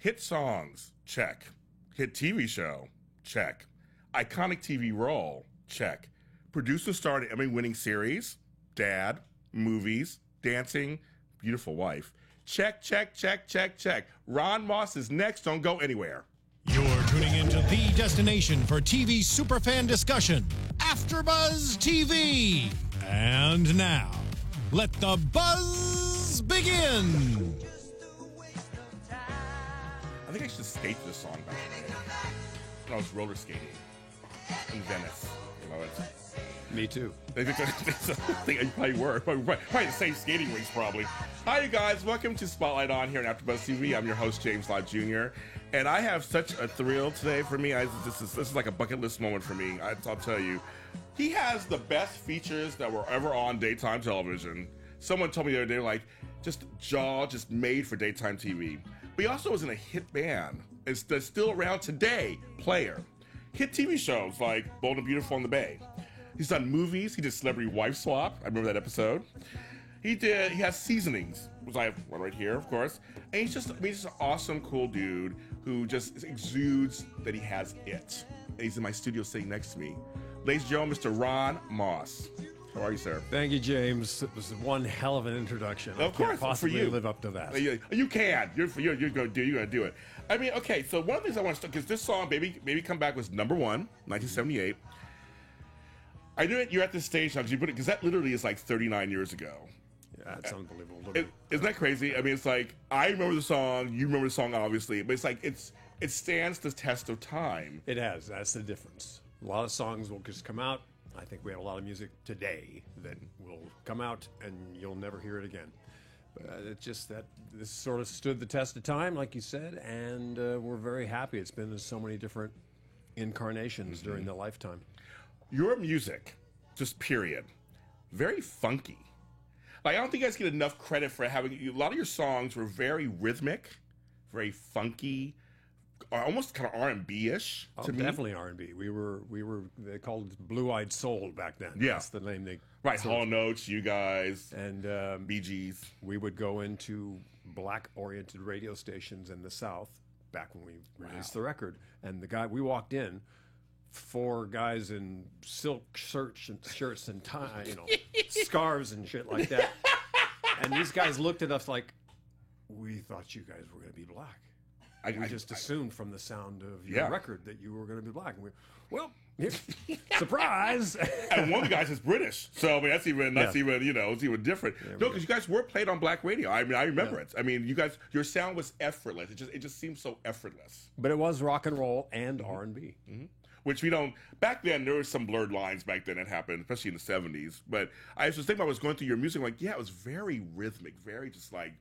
Hit songs, check. Hit TV show, check. Iconic TV role, check. Producer starred an Emmy-winning series, dad, movies, dancing, beautiful wife. Check, check, check, check, check. Ron Moss is next. Don't go anywhere. You're tuning into the destination for TV superfan discussion, AfterBuzz TV. And now, let the buzz begin. I think I should skate this song back in the day. When I was roller skating in Venice. You know, Me too. I think you probably were. Probably the same skating rinks, probably. Hi, you guys. Welcome to Spotlight On here on AfterBuzz TV. I'm your host, James Lott Jr. And I have such a thrill today for me. This is like a bucket list moment for me. I'll tell you. He has the best features that were ever on daytime television. Someone told me the other day, like, just made for daytime TV. But he also was in a hit band. It's still around today, Player. Hit TV shows like Bold and Beautiful on the Bay. He's done movies. He did Celebrity Wife Swap. I remember that episode. He has Seasonings, which I have one right here, of course. And he's just an awesome, cool dude who just exudes that he has it. And he's in my studio sitting next to me. Ladies and gentlemen, Mr. Ron Moss. How are you, sir? Thank you, James. It was one hell of an introduction. Of course, I can't possibly for you. live up to that. You can. You're gonna do it. I mean, okay. So one of the things I want to because this song, Baby Come Back, was number 1, 1978. I knew it. You're at this stage now because you put it because that literally is like 39 years ago. Yeah, that's unbelievable. Isn't that crazy? I mean, it's like I remember the song. You remember the song, obviously, but it's like it stands the test of time. It has. That's the difference. A lot of songs will just come out. I think we have a lot of music today that will come out and you'll never hear it again. But it's just that this sort of stood the test of time, like you said, and we're very happy. It's been in so many different incarnations during the lifetime. Your music, just period, very funky. Like, I don't think you guys get enough credit for having a lot of your songs were very rhythmic, very funky, almost kind of R&B-ish to me. Definitely R&B. We were they called it Blue-Eyed Soul back then. Yeah. That's the name they right. Hall & Oates, you guys, and Bee Gees. We would go into black-oriented radio stations in the South back when we released the record, and we walked in. 4 guys in silk shirts and tie, scarves and shit like that. And these guys looked at us like, we thought you guys were going to be black. We just assumed from the sound of your record that you were going to be black. And surprise! And one of the guys is British, so I mean that's even it's even different. No, because you guys were played on black radio. I mean, I remember it. I mean, you guys, your sound was effortless. It just seemed so effortless. But it was rock and roll and R&B. Mm-hmm. Which we don't. Back then, there were some blurred lines back then that happened, especially in the 70s. But I was just thinking, I was going through your music, like, yeah, it was very rhythmic, very just like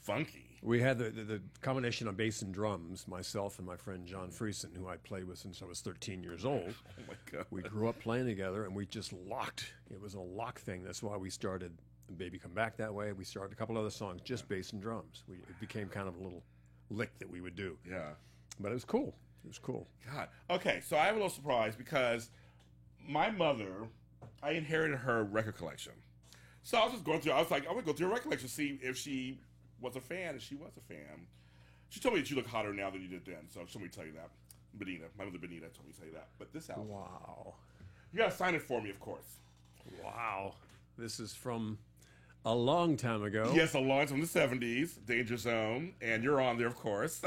funky. We had the combination of bass and drums, myself and my friend John Friesen, who I played with since I was 13 years old. Oh my God. We grew up playing together, and we just locked. It was a lock thing. That's why we started Baby Come Back that way. We started a couple other songs, just bass and drums. It became kind of a little lick that we would do. Yeah. But it was cool. It was cool. God. Okay, so I have a little surprise because my mother, I inherited her record collection. So I was just going through, I was like, I'm going to go through her record collection, see if she was a fan, and she was a fan. She told me that you look hotter now than you did then, so she told me to tell you that. My mother Benita told me to tell you that. But this album. Wow. You got to sign it for me, of course. Wow. This is from a long time ago. Yes, a long time, the 70s, Danger Zone, and you're on there, of course.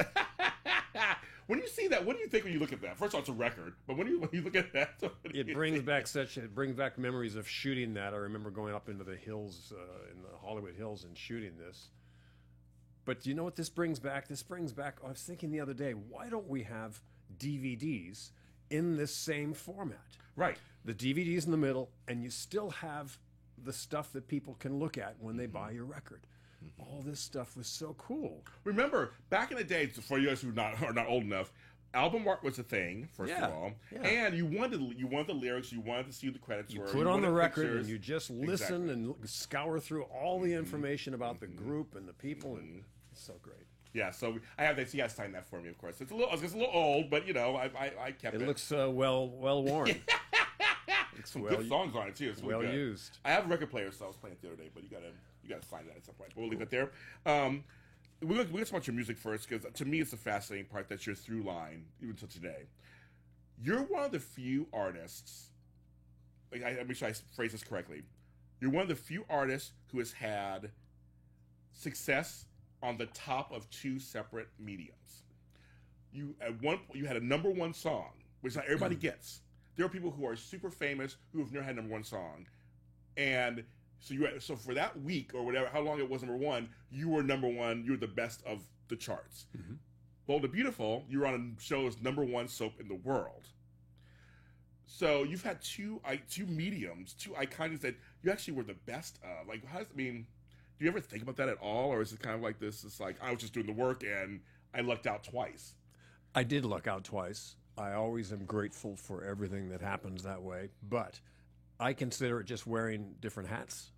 When you see that, what do you think when you look at that? First of all, it's a record, but when you look at that, it brings back memories of shooting that. I remember going up into the hills, in the Hollywood Hills, and shooting this. But do you know what this brings back? This brings back. I was thinking the other day, why don't we have DVDs in this same format? Right. The DVDs in the middle, and you still have the stuff that people can look at when they buy your record. All this stuff was so cool. Remember, back in the day, for you guys who are not old enough, album art was a thing, first of all. Yeah. And you wanted the lyrics, you wanted to see who the credits were. You put on the record pictures. And you just listen and scour through all the information about the group and the people, and it's so great. Yeah, so I have that. So you guys signed that for me, of course. It's a little old, but I kept it. It looks well worn. Some good songs on it too. It's well good. Used. I have a record player, so I was playing it the other day, but you gotta sign that at some point. But we'll leave it there. we'll talk about your music first, because to me it's the fascinating part. That's your through line, even to today. You're one of the few artists, I make sure I phrase this correctly. You're one of the few artists who has had success on the top of two separate mediums. You had a number one song, which not everybody gets. There are people who are super famous who have never had a number one song, and so for that week or whatever, how long it was number one, you were number one. You were the best of the charts. Mm-hmm. Bold and Beautiful, you were on a show as number one soap in the world. So you've had two mediums, two icons that you actually were the best of. Like, do you ever think about that at all, or is it kind of like this? It's like I was just doing the work and I lucked out twice. I did luck out twice. I always am grateful for everything that happens that way, but I consider it just wearing different hats.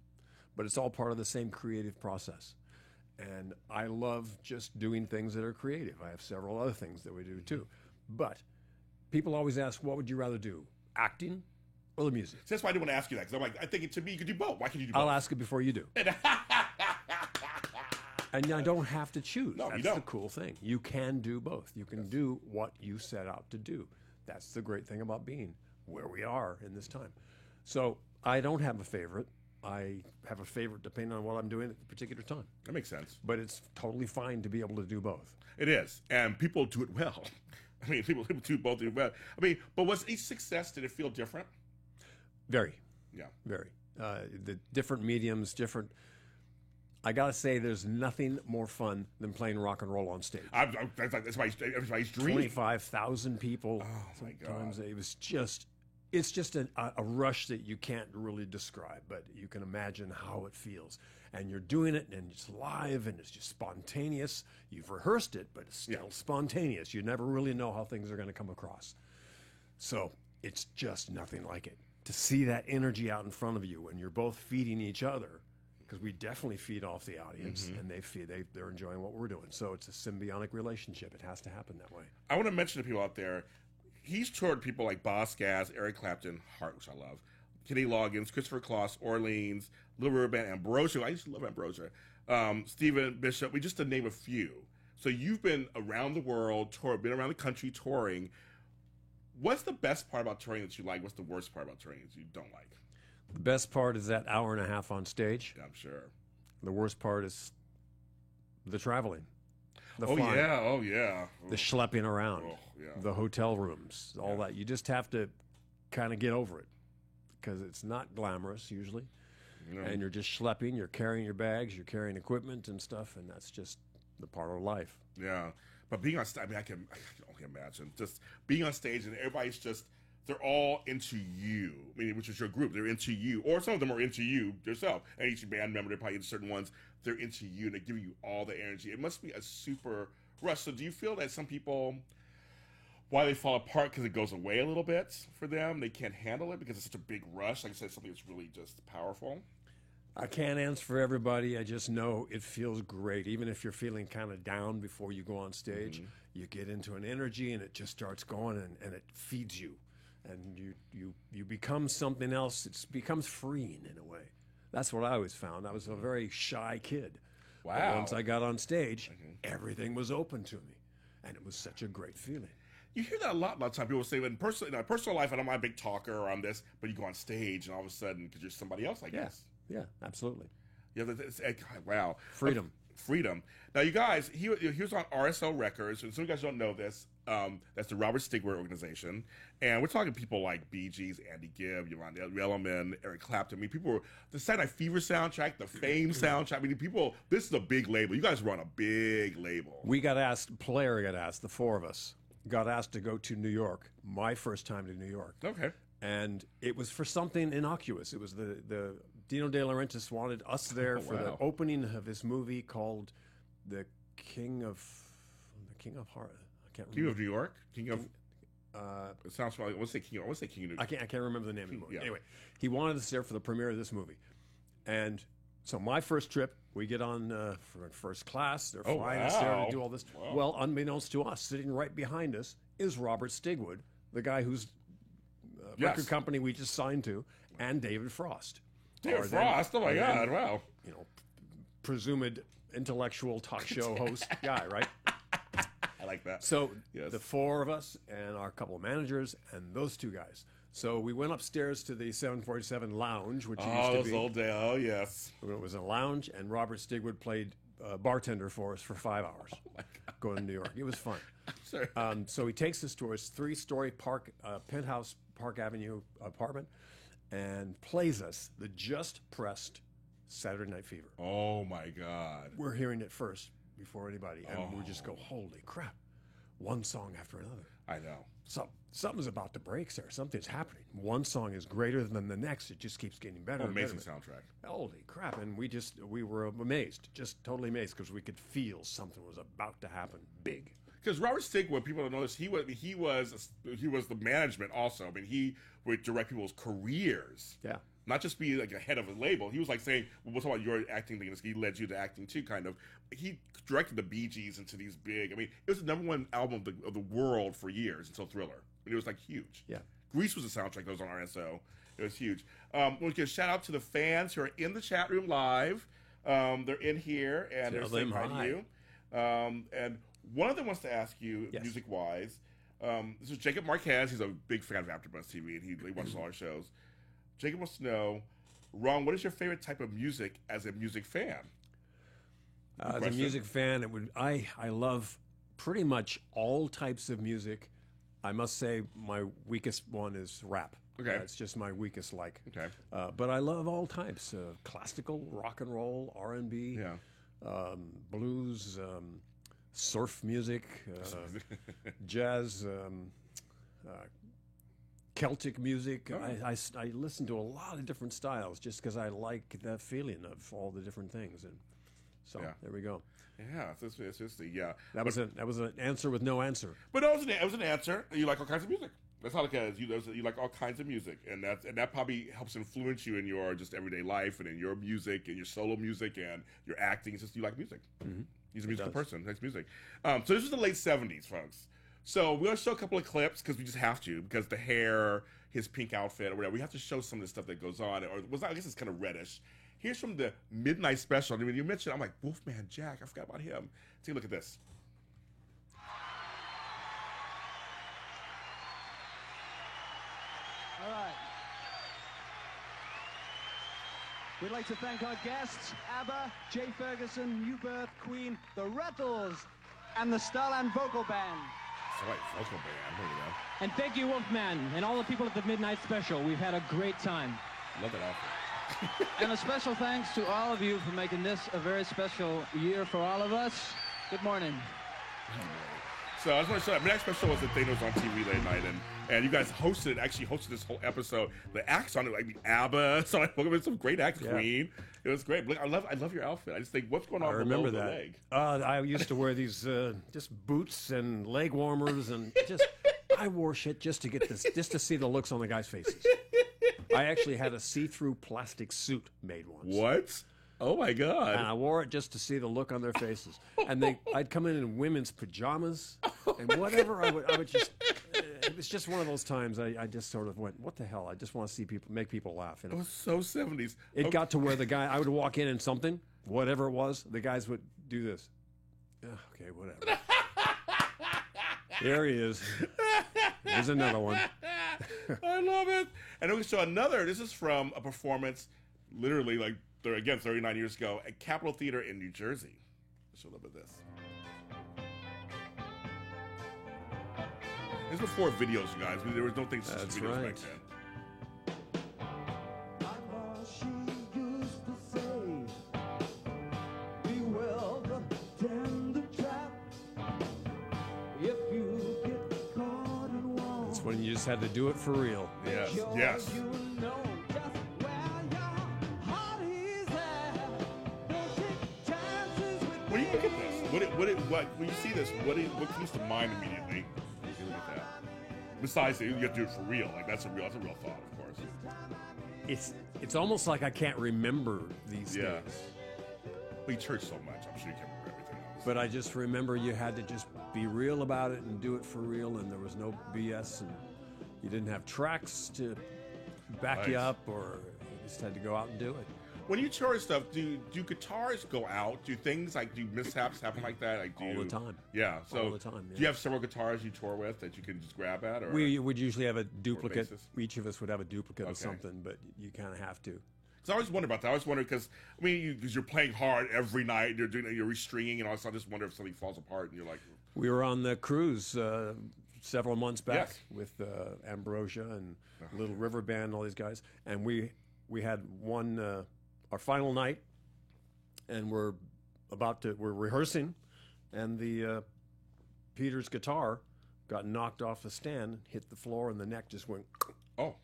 But it's all part of the same creative process. And I love just doing things that are creative. I have several other things that we do too. But people always ask, what would you rather do, acting or the music? So that's why I didn't want to ask you that, because I'm like, I think to me you could do both. Why can't you do both? I'll ask it before you do. And I don't have to choose. No, That's you don't. the cool thing. You can do both. You can do what you set out to do. That's the great thing about being where we are in this time. So I don't have a favorite. I have a favorite depending on what I'm doing at the particular time. That makes sense. But it's totally fine to be able to do both. It is. And people do it well. I mean, people do both do it well. I mean, but was each success, did it feel different? Very. Yeah. Very. The different mediums, different... I gotta say, there's nothing more fun than playing rock and roll on stage. That's everybody's dream. 25,000 people. Oh my sometimes. God! It's just a rush that you can't really describe, but you can imagine how it feels. And you're doing it, and it's live, and it's just spontaneous. You've rehearsed it, but it's still spontaneous. You never really know how things are going to come across. So it's just nothing like it. To see that energy out in front of you, and you're both feeding each other. Because we definitely feed off the audience, and they're enjoying what we're doing. So it's a symbiotic relationship. It has to happen that way. I want to mention to people out there, he's toured people like Boz Scaggs, Eric Clapton, Hart, which I love, Kenny Loggins, Christopher Kloss, Orleans, Little River Band, Ambrosia. I used to love Ambrosia. Stephen Bishop. We just to name a few. So you've been around the world, been around the country touring. What's the best part about touring that you like? What's the worst part about touring that you don't like? The best part is that hour and a half on stage. Yeah, I'm sure. The worst part is the traveling. The oh, flying, yeah. Oh, yeah. the schlepping around. Oh, yeah. The hotel rooms. All that. You just have to kind of get over it because it's not glamorous usually. No. And you're just schlepping. You're carrying your bags. You're carrying equipment and stuff. And that's just the part of life. Yeah. But being on stage, I can only imagine. Just being on stage and everybody's just... They're all into you, I mean, which is your group. They're into you, or some of them are into you yourself. And each band member, they're probably into certain ones. They're into you, and they give you all the energy. It must be a super rush. So, do you feel that some people, why they fall apart because it goes away a little bit for them? They can't handle it because it's such a big rush. Like I said, something that's really just powerful. I can't answer for everybody. I just know it feels great. Even if you're feeling kind of down before you go on stage, you get into an energy, and it just starts going, and it feeds you. And you become something else. It becomes freeing in a way. That's what I always found. I was a very shy kid. Wow. But once I got on stage, everything was open to me. And it was such a great feeling. You hear that a lot of times. People say, in personal life, I'm not a big talker or I'm this, but you go on stage and all of a sudden, because you're somebody else, I guess. Yeah, absolutely. Yeah, wow. Freedom. Freedom. Now, you guys, he was on RSO Records, and some of you guys don't know this. That's the Robert Stigwood organization, and we're talking people like Bee Gees, Andy Gibb, Yolanda Elliman, Eric Clapton. I mean, people were the Saturday Night Fever soundtrack, the Fame soundtrack. I mean, people. This is a big label. You guys run a big label. We got asked. Player got asked. The four of us got asked to go to New York. My first time to New York. Okay. And it was for something innocuous. It was the Dino De Laurentiis wanted us there for the opening of his movie called The King of Heart. I can't remember. King of New York. King of. It sounds like. Let's say King of New York. I can't remember the name of the movie. Yeah. Anyway, he wanted us there for the premiere of this movie, and so my first trip, we get on for first class. They're flying us there to do all this. Wow. Well, unbeknownst to us, sitting right behind us is Robert Stigwood, the guy whose record company we just signed to, and David Frost. David Frost. Oh my God! Wow. You know, presumed intellectual talk show host guy, right? I like that. So Yes. the four of us and our couple of managers and those two guys. So we went upstairs to the 747 lounge, which it used Oh, to those be. old days. Oh, yes. It was a lounge, and Robert Stigwood played bartender for us for 5 hours going to New York. It was fun. Sure. So he takes us to his 3-story penthouse Park Avenue apartment and plays us the just pressed Saturday Night Fever. Oh, my God. We're hearing it first before anybody, and we just go, holy crap, one song after another. I know. Something's about to break, sir. Something's happening. One song is greater than the next. It just keeps getting better. and Amazing better. soundtrack. Holy crap. And we were amazed, just totally amazed, because we could feel something was about to happen big. Because Robert Stigwood, people don't know this, he was the management also. I mean, he would direct people's careers. Yeah. Not just be like a head of a label. He was like saying, well, we'll talk about your acting thing. He led you to acting too, kind of. He directed the Bee Gees into these big, I mean, it was the #1 album of the world for years until Thriller. I mean, it was like huge. Yeah. Grease was a soundtrack that was on RSO. It was huge. We'll give a shout out to the fans who are in the chat room live. They're in here and they're saying hi to you. And one of them wants to ask you, Yes. music-wise, this is Jacob Marquez. He's a big fan of AfterBuzz TV, and he watches all our shows. Jacob wants to know, Ron, what is your favorite type of music as a music fan? As a question. music fan, I love pretty much all types of music. I must say my weakest one is rap. Okay. It's just my weakest like. Okay. But I love all types: classical, rock and roll, R&B, Yeah. blues, surf music, jazz, Celtic music. I listen to a lot of different styles just because I like the feeling of all the different things. And so there we go. Yeah, it's just yeah. That was an answer with no answer. But it was an answer. You like all kinds of music. That's how it is. You like all kinds of music, and that probably helps influence you in your just everyday life and in your music and your solo music and your acting. It's just you like music. Mm-hmm. He's a musical person. Likes music. So this was the late '70s, folks. So we're gonna show a couple of clips because we just have to, because the hair, his pink outfit, or whatever. We have to show some of the stuff that goes on. I guess it's kind of reddish. Here's from the Midnight Special. I mean, you mentioned, I'm like, Wolfman Jack. I forgot about him. Take a look at this. All right. We'd like to thank our guests, ABBA, Jay Ferguson, New Birth, Queen, the Rattles, and the Starland Vocal Band. That's right, vocal band. There you go. And thank you, Wolfman, and all the people at the Midnight Special. We've had a great time. Love that outfit. And a special thanks to all of you for making this a very special year for all of us. Good morning. So I just want to show that Midnight Special was the thing that was on TV late night, and you guys actually hosted this whole episode. The acts on it, like the ABBA, so I welcome in some great acts, Queen. It was great. Look, I love your outfit. I just think, what's going on I remember below that. the leg? I used to wear these just boots and leg warmers, and just I wore shit just to get this, just to see the looks on the guys' faces. I actually had a see-through plastic suit made once. What? Oh my God! And I wore it just to see the look on their faces. And I'd come in women's pajamas and whatever. I would just. It was just one of those times. I just sort of went, "What the hell?" I just want to see people, make people laugh. You know? It was so 70s. It got to where the guy, I would walk in and something, whatever it was, the guys would do this. Okay, whatever. There he is. Here's another one. I love it. And then we saw another. This is from a performance, literally like 39 years ago at Capitol Theater in New Jersey. Let's show a little bit of this. This is before videos, you guys. There was no things such as That's videos right. back then. That's when you just had to do it for real. Yes, yes. When you look at this, when you see this, what comes to mind immediately? When you look at that. Besides, you have to do it for real. Like that's a real thought, of course. It's almost like I can't remember these Yeah. days. We church so much. I'm sure you can't remember everything else. But I just remember you had to just be real about it and do it for real, and there was no BS, and you didn't have tracks to back you Nice. up, or you just had to go out and do it. When you tour and stuff, do guitars go out? Do things like do mishaps happen like that? Like All the time. Yeah. So All the time, yeah. do you have several guitars you tour with that you can just grab at? Or We would usually have a duplicate. basis? Each of us would have a duplicate of Okay. something, but you kind of have to. Because I always wonder about that. I always wonder because I mean, because you're playing hard every night, you're restringing, and all. So I just wonder if something falls apart, and you're like, We were on the cruise several months back Yes. with Ambrosia and Little River Band and all these guys, and we had one our final night, and we're rehearsing, and the Peter's guitar got knocked off the stand, hit the floor, and the neck just went, oh,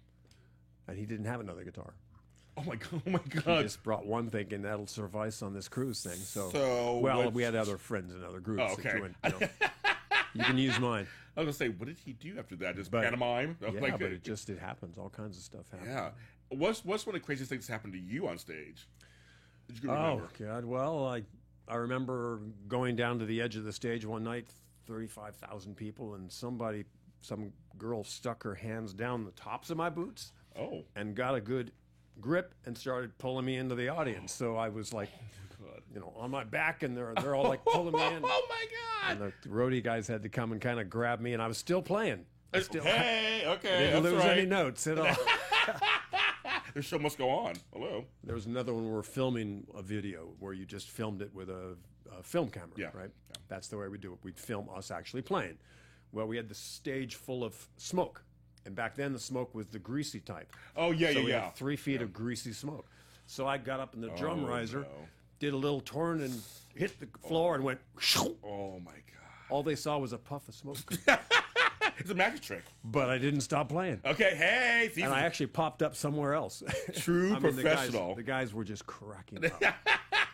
and he didn't have another guitar. oh my god, oh my He god. just brought one thinking that'll suffice on this cruise thing. So well, what- we had other friends in other groups. Oh, that okay. you, you can use mine. I was gonna say, what did he do after that? Just But- pantomime? Yeah, Like, but it happens. All kinds of stuff happens. yeah. What's one of the craziest things that happened to you on stage? That you can Oh remember? God! Well, I remember going down to the edge of the stage one night, 35,000 people, and some girl stuck her hands down the tops of my boots Oh, and got a good grip and started pulling me into the audience. So I was like, God. on my back, and they're all like pulling me in. Oh my god! And the roadie guys had to come and kind of grab me, and I was still playing. I still Hey, okay, didn't that's lose right. any notes at all. The show must go on. Hello. There was another one where we're filming a video where you just filmed it with a film camera, Yeah, right? yeah. That's the way we do it. We'd film us actually playing. Well, we had the stage full of smoke, and back then the smoke was the greasy type. Oh yeah, So yeah, we yeah. had 3 feet of greasy smoke. So I got up in the drum Oh, riser, no. did a little turn, and hit the floor and went. Oh my god! All they saw was a puff of smoke, It's a magic trick. but I didn't stop playing. Okay, hey, see, And I actually popped up somewhere else. True professional. The guys were just cracking up.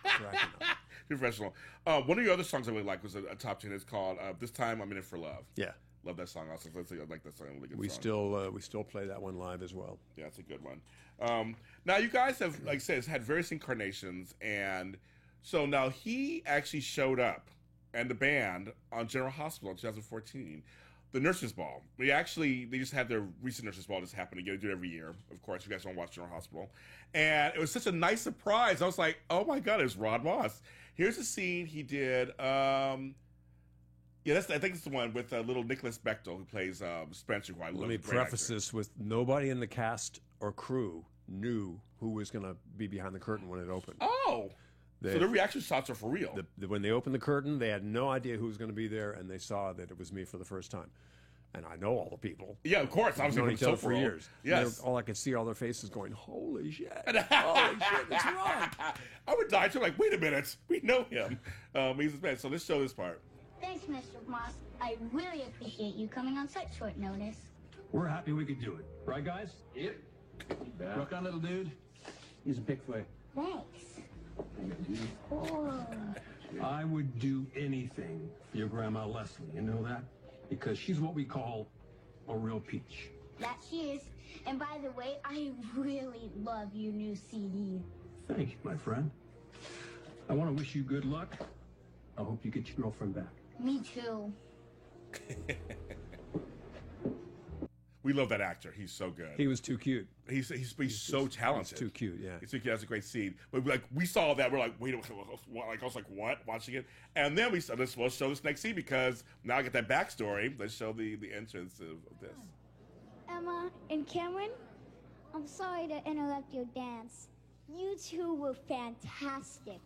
Cracking up. Professional. One of your other songs I really like was a top 10. It's called "This Time I'm In It for Love." Yeah. Love that song. Also, I like that song. Really good We song. still play that one live as well. Yeah, it's a good one. Now you guys have, like I said, had various incarnations, and so now he actually showed up and the band on General Hospital in 2014, the Nurses Ball. They just had their recent Nurses Ball just happened again. They do it every year. Of course, you guys don't watch General Hospital, and it was such a nice surprise. I was like, oh my god, it's Rod Moss. Here's a scene he did. Yeah, I think it's the one with little Nicholas Bechtel who plays Spencer, who I love. Let me He's a great preface actor. this with nobody in the cast or crew knew who was going to be behind the curtain when it opened. Oh, so the reaction shots are for real. When they opened the curtain, they had no idea who was going to be there, and they saw that it was me for the first time. And I know all the people. Yeah, of course. I've Obviously, known from each other Soap for World. years. Yes. All I could see all their faces going, holy shit. Holy shit, it's Rod. I would die too. Like, wait a minute, we know him. He's the best. So let's show this part. Thanks, Mr. Moss. I really appreciate you coming on such short notice. We're happy we could do it. Right, guys? Yep. Rock on, little dude. He's a pick for you. Thanks. Oh. I would do anything for your grandma Leslie. You know that? Because she's what we call a real peach. That she is. And by the way, I really love your new CD. Thank you, my friend. I want to wish you good luck. I hope you get your girlfriend back. Me too. We love that actor. He's so good. He was too cute. He's so talented. He's too cute, yeah. He's too cute. That's a great scene. But like we saw that, we're like, wait a minute. Like I was like, what? Watching it, and then let's show this next scene because now I get that backstory. Let's show the entrance of this. Emma and Cameron, I'm sorry to interrupt your dance. You two were fantastic.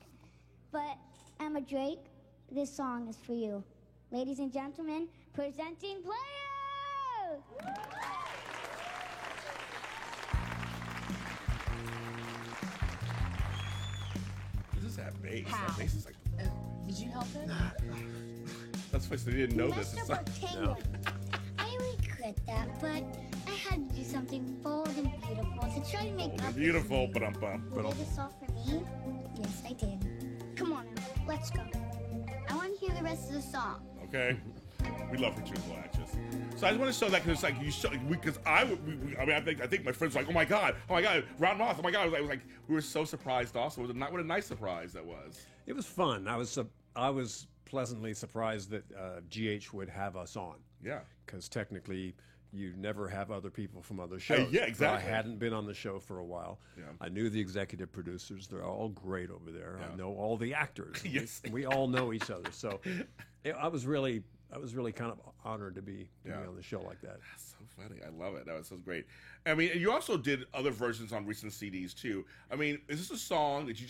But Emma Drake, this song is for you. Ladies and gentlemen, presenting Player! This is that bass. That bass is like. Did you help him? That's funny. So they didn't know this. It's Mr. like, Botango, I regret that, but I had to do something bold and beautiful to try to make up. beautiful, but You did this all for me? Yes, I did. Come on, Emma, let's go. I want to hear the rest of the song. okay. We love her too, little actress. So I just want to show that because it's like you show because I think my friends were like, oh my god, Ron Moss, oh my god. I was like, we were so surprised. Also, what a nice surprise that was. It was fun. I was pleasantly surprised that GH would have us on. Yeah. Because technically, you never have other people from other shows. Yeah, But exactly. I hadn't been on the show for a while. Yeah. I knew the executive producers. They're all great over there. Yeah. I know all the actors. Yes. We all know each other. So I was really kind of honored to be on the show like that. That's so funny. I love it. That was so great. I mean, you also did other versions on recent CDs too. I mean, is this a song that you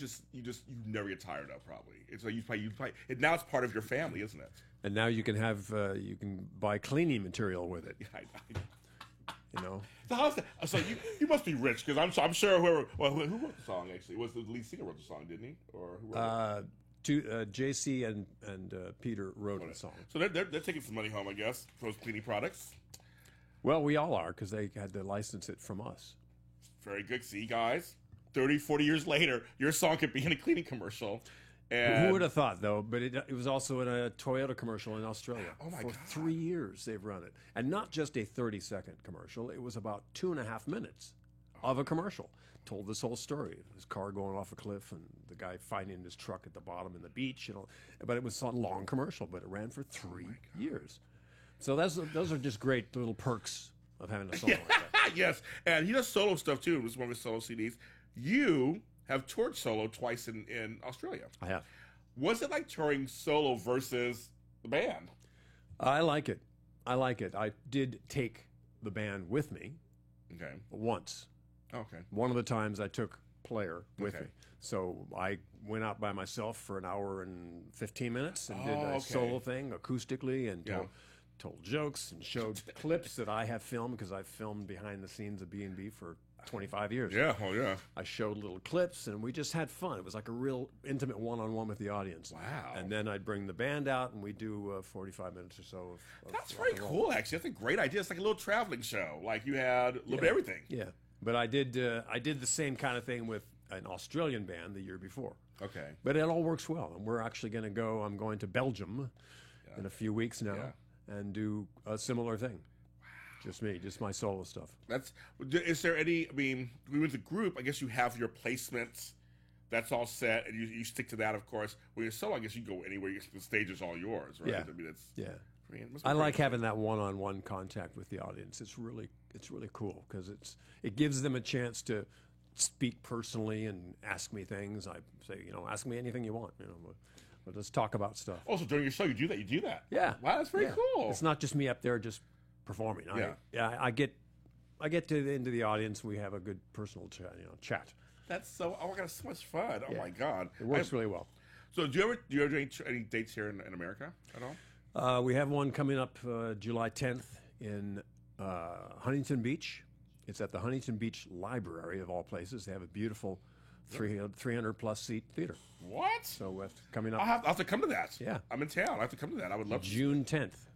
never get tired of? Probably. It's like you play. Now it's part of your family, isn't it? And now you can have you can buy cleaning material with it. You know. So how's that? So you must be rich because I'm sure who wrote the song actually? It was the lead singer wrote the song, didn't he? Or who wrote it? JC and Peter wrote the song. So they're taking some money home, I guess, for those cleaning products. Well, we all are because they had to license it from us. Very good. See, guys, 30, 40 years later, your song could be in a cleaning commercial. And Who would have thought, though? But it was also in a Toyota commercial in Australia. Oh, my For God. 3 years, they've run it. And not just a 30-second commercial. It was about 2.5 minutes of a commercial. Told this whole story. His car going off a cliff and the guy finding his truck at the bottom in the beach. But it was a long commercial, but it ran for 3 years. So those are just great little perks of having a song like that. Yes, and he does solo stuff too. This is one of his solo CDs. You have toured solo twice in Australia. I have. What's it like touring solo versus the band? I like it. I did take the band with me Okay. once. Okay. One of the times I took Player with Okay. me. So I went out by myself for an hour and 15 minutes and did Oh, a okay. solo thing acoustically and Yeah. told jokes and showed clips that I have filmed because I've filmed behind the scenes of B&B for 25 years. Yeah. Oh yeah. I showed little clips and we just had fun. It was like a real intimate one-on-one with the audience. Wow. And then I'd bring the band out and we'd do 45 minutes or so of That's rock very and roll. cool. Actually, that's a great idea. It's like a little traveling show. Like you had a little bit of everything. Yeah. But I did the same kind of thing with an Australian band the year before. Okay. But it all works well. And we're actually going to go, I'm going to Belgium in a few weeks now and do a similar thing. Just me, just my solo stuff. Is there any? I mean, with the group, I guess you have your placements. That's all set, and you stick to that, of course. When you're solo, I guess you go anywhere. The stage is all yours, right? Yeah. I mean, it's Yeah. I mean, it must be I like pretty- having that one-on-one contact with the audience. It's really cool because it gives them a chance to speak personally and ask me things. I say, ask me anything you want. But let's talk about stuff. Also, during your show, you do that. You do that. Yeah. Wow, that's very Yeah. cool. It's not just me up there just performing. I get into the audience. We have a good personal chat. That's so. Oh, I got so much fun. Oh Yeah. my god, It works really well. So, do you ever do any dates here in America at all? We have one coming up July 10th in Huntington Beach. It's at the Huntington Beach Library, of all places. They have a beautiful 300 plus seat theater. What? So that's coming up I'll have to come to that. Yeah. I'm in town. I have to come to that. I would love to. June 10th.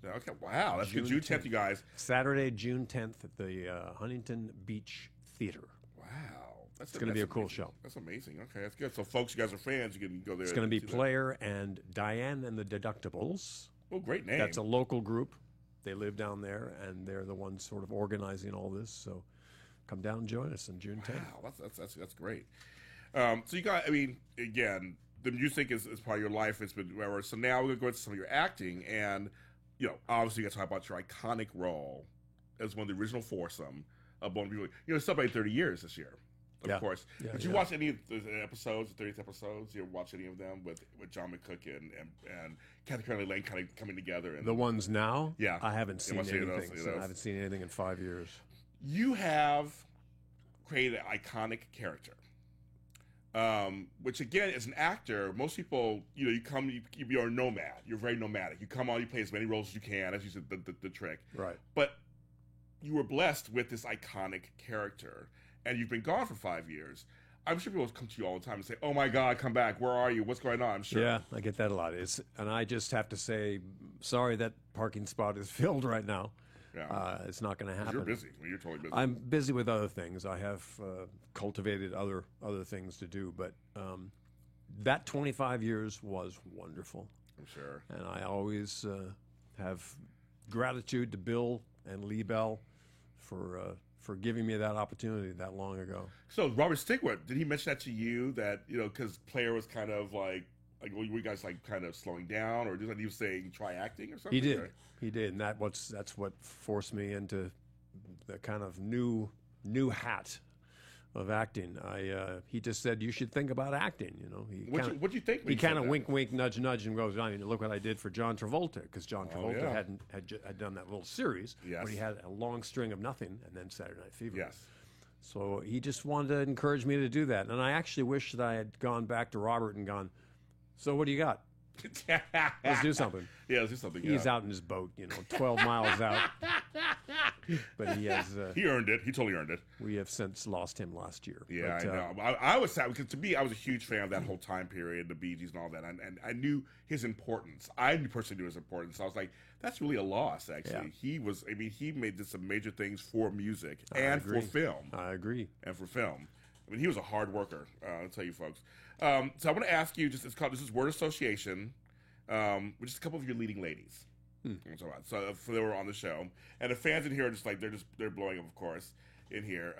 Okay. Wow, that's good. June 10th, you guys. Saturday, June 10th at the Huntington Beach Theater. Wow. That's It's going to be a cool amazing. show. That's amazing. Okay, that's good. So, folks, you guys are fans. You can go there. It's going to be and see that. Player and Diane and the Deductibles. Oh, great name. That's a local group. They live down there, and they're the ones sort of organizing all this. So come down and join us on June 10th. Wow, that's great. So you got, I mean, again, the music is part of your life. It's been whatever. So now we're going to go into some of your acting, and obviously you got to talk about your iconic role as one of the original foursome of Bone People. It's celebrated 30 years this year, of course. Yeah, Did you yeah. watch any of the episodes, the 30th episodes? You ever watch any of them with John McCook and Kathy Curley Lane kind of coming together? And The ones now? Yeah. I haven't seen must see those, anything. see So those. I haven't seen anything in 5 years. You have created an iconic character, which again, as an actor, most people, you're a nomad. You're very nomadic. You come on, you play as many roles as you can, as you said, the trick. Right. But you were blessed with this iconic character, and you've been gone for 5 years. I'm sure people come to you all the time and say, "Oh my God, come back! Where are you? What's going on?" I'm sure. Yeah, I get that a lot. And I just have to say, sorry, that parking spot is filled right now. Yeah. It's not going to 'Cause happen. you're busy. I mean, you're totally busy. I'm busy with other things. I have cultivated other things to do, but that 25 years was wonderful, I'm sure. and I always have gratitude to Bill and Lee Bell for giving me that opportunity that long ago. So Robert Stigwood, did he mention that to you? That because Player was kind of like Like, were you guys like kind of slowing down, or just he was saying try acting or something? He did. Or? He did, and that's what forced me into the kind of new hat of acting. He just said you should think about acting. You know, What'd you think? When He said kind of that? wink, wink, nudge, nudge, and goes, "I mean, look what I did for John Travolta," because John Travolta yeah. had done that little series Yes. where he had a long string of nothing, and then Saturday Night Fever. Yes. So he just wanted to encourage me to do that, and I actually wish that I had gone back to Robert and gone, "So what do you got? Let's do something." Yeah, let's do something. He's yeah. out in his boat, 12 miles out. But he has. He earned it. He totally earned it. We have since lost him last year. Yeah, But, I know. I was sad because to me, I was a huge fan of that whole time period, the Bee Gees and all that, and I knew his importance. I personally knew his importance. I was like, that's really a loss. Actually, Yeah. he was. I mean, he made some major things for music I and agree. for film. I agree. And for film. I mean, he was a hard worker. I'll tell you, folks. So I want to ask you. This is word association, which is a couple of your leading ladies. So they were on the show, and the fans in here are just like they're blowing up, of course, in here.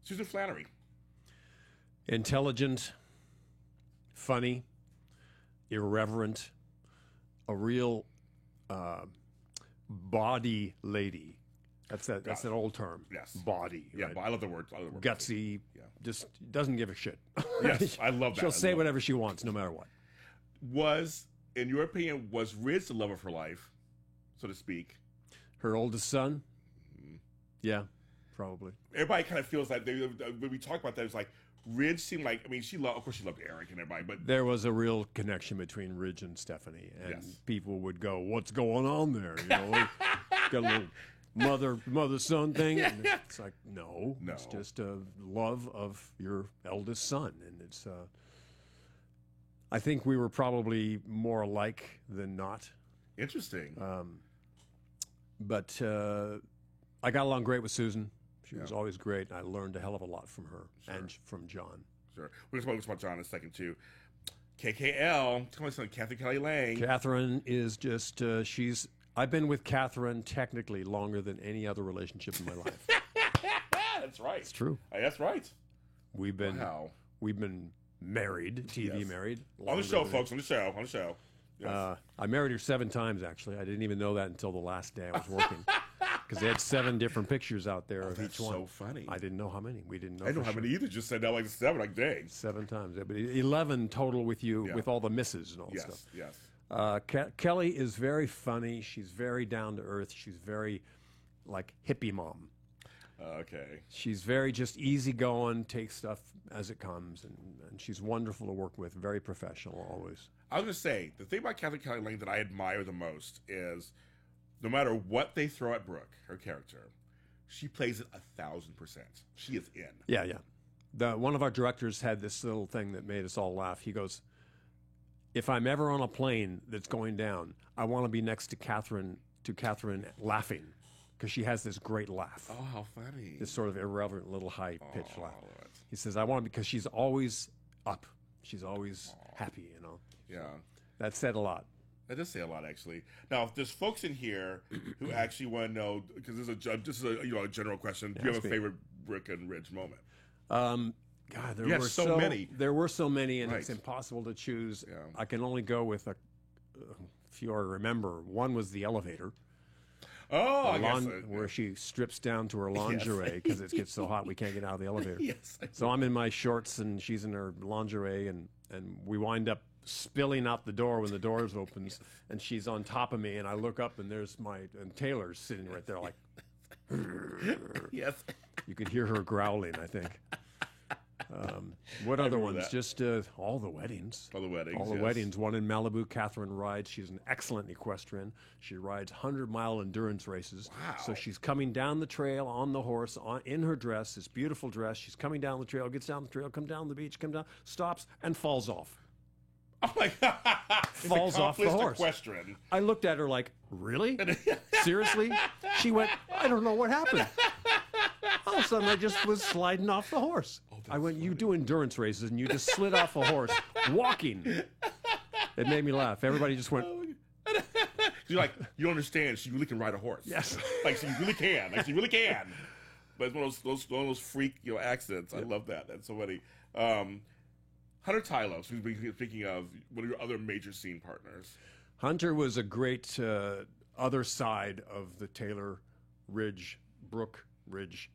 Susan Flannery. Intelligent, funny, irreverent, a real body lady. That's an old term. Yes. Body. Yeah, right? but I love the word. Gutsy. Yeah. Just doesn't give a shit. Yes, I love that. She'll I say love whatever she wants, no matter what. In your opinion, was Riz the love of her life, so to speak? Her oldest son. Yeah, probably. Everybody kind of feels like when we talk about that, it's like Ridge seemed like. I mean, of course, she loved Eric and everybody, but There was a real connection between Ridge and Stephanie, and Yes. people would go, "What's going on there?" Got a little mother-son thing. And it's like, no, it's No. just a love of your eldest son, and it's. I think we were probably more alike than not, interesting. but I got along great with Susan. She was always great. And I learned a hell of a lot from her and from John. Sure, we're going to talk about John in a second too. KKL, come on, son, Kathy Kelly Lang. Catherine is just she's. I've been with Catherine technically longer than any other relationship in my life. That's right. It's true. That's right. We've been Wow. married, TV Yes. married. On the longer show, than- folks. On the show. Yes. I married her 7 times, actually. I didn't even know that until the last day I was working. Because they had 7 different pictures out there of that's each one. so funny. I didn't know how many. We didn't know. I don't know for how sure. many either. Just said that like 7. Like, dang. 7 times. Yeah, but 11 total with you, Yeah. with all the misses and all Yes. stuff. Yes. Kelly is very funny. She's very down to earth. She's very like hippie mom. Okay. She's very just easygoing, takes stuff as it comes, and she's wonderful to work with. Very professional always. I was going to say, the thing about Kathy Kelly Lang that I admire the most is no matter what they throw at Brooke, her character, she plays it 1,000%. She is in. Yeah. One of our directors had this little thing that made us all laugh. He goes, "If I'm ever on a plane that's going down, I want to be next to Catherine laughing, because she has this great laugh, Oh, how funny. this sort of irreverent little high pitched laugh." I love it. He says, "I want to because she's always up, she's always happy, Yeah. That said a lot. That does say a lot, actually. Now, if there's folks in here who actually want to know, because this is a general question. Do you have a Ask me. favorite Brooke and Ridge moment? God, there Yes, were so many. There were so many, and it's Right. impossible to choose. Yeah. I can only go with a few I remember. One was the elevator. Oh, I guess. Where she strips down to her lingerie because it gets so hot we can't get out of the elevator. Yes. So I'm in my shorts and she's in her lingerie, and we wind up spilling out the door when the doors opens, and she's on top of me, and I look up and there's and Taylor's sitting right there like Yes. you could hear her growling, I think. What other remember ones? that. Just all the weddings. All the weddings, All the yes. weddings. One in Malibu, Catherine rides. She's an excellent equestrian. She rides 100-mile endurance races. Wow. So she's coming down the trail on the horse, in her dress, this beautiful dress. She's coming down the trail, gets down the trail, comes down the beach, comes down, stops, and falls off. Oh my God. Falls off the horse. Equestrian. I looked at her like, really? Seriously? She went, I don't know what happened. All of a sudden, I just was sliding off the horse. I went, you do endurance races, and you just slid off a horse walking. It made me laugh. Everybody just went, You're like, you don't understand. She really can ride a horse. Yes. Like, she really can. Like, she really can. But it's one of those freak, accidents. I love that. That's so funny. Hunter Tylos, speaking of, one of your other major scene partners. Hunter was a great other side of the Taylor Ridge, Brooke Ridge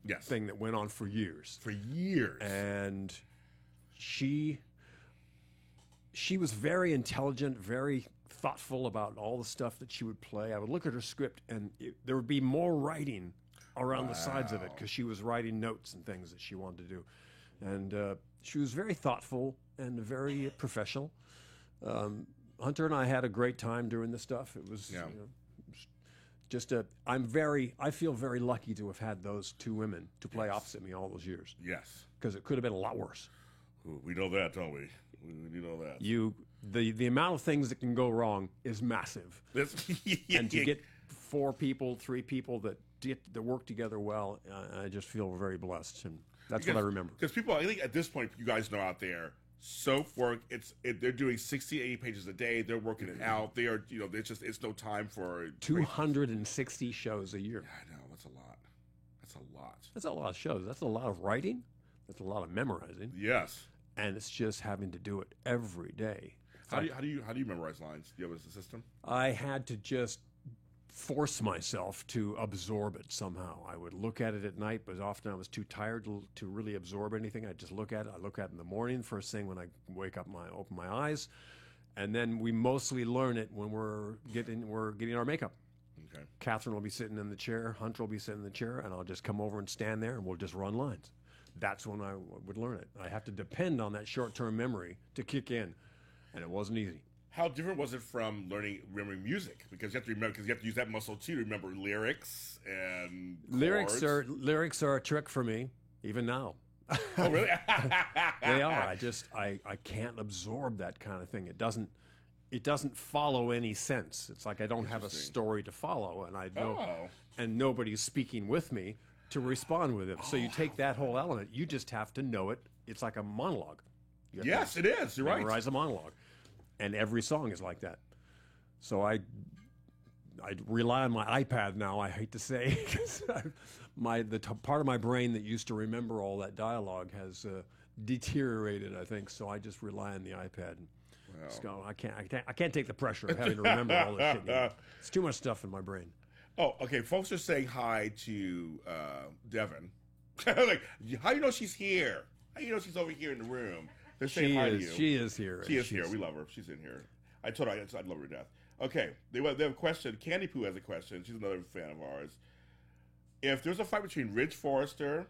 Yes. thing that went on for years. For years. And she was very intelligent, very thoughtful about all the stuff that she would play. I would look at her script, and there would be more writing around the sides of it because she was writing notes and things that she wanted to do. And she was very thoughtful and very professional. Hunter and I had a great time doing this stuff. It was just I feel very lucky to have had those two women to play opposite me all those years. Yes. Because it could have been a lot worse. Ooh, we know that, don't we? We know that. The amount of things that can go wrong is massive. And to get 4 people, 3 people that work together well, I just feel very blessed, and that's what I remember. Because people, I think at this point, you guys know out there, soap work. They're doing 60, 80 pages a day. They're working it out. They are, it's no time for 260 shows a year. I know, that's a lot. That's a lot. That's a lot of shows. That's a lot of writing. That's a lot of memorizing. Yes. And it's just having to do it every day. How do you memorize lines? Do you have a system? I had to just force myself to absorb it somehow. I would look at it at night, but often I was too tired to really absorb anything. I'd just look at it. I look at it in the morning, first thing when I wake up, open my eyes, and then we mostly learn it when we're getting our makeup. Okay. Catherine will be sitting in the chair, Hunter will be sitting in the chair, and I'll just come over and stand there, and we'll just run lines. That's when I would learn it. I have to depend on that short-term memory to kick in, and it wasn't easy. How different was it from remembering music? Because you have to use that muscle too to remember lyrics and chords. Lyrics are a trick for me, even now. Oh, really? They are. I can't absorb that kind of thing. It doesn't follow any sense. It's like I don't have a story to follow, and I know, and nobody's speaking with me to respond with it. So you take that whole element. You just have to know it. It's like a monologue. Yes, it is. You're right. Memorize a monologue. And every song is like that. So I rely on my iPad now, I hate to say, because part of my brain that used to remember all that dialogue has deteriorated, I think. So I just rely on the iPad. Just go, I can't take the pressure of having to remember all this shit anymore. It's too much stuff in my brain. Oh, okay. Folks are saying hi to Devin. Like, how do you know she's here? How do you know she's over here in the room? They're saying hi to you. She is here. She is here. We love her. She's in here. I told her I'd love her to death. Okay. They have a question. Candy Poo has a question. She's another fan of ours. If there's a fight between Ridge Forrester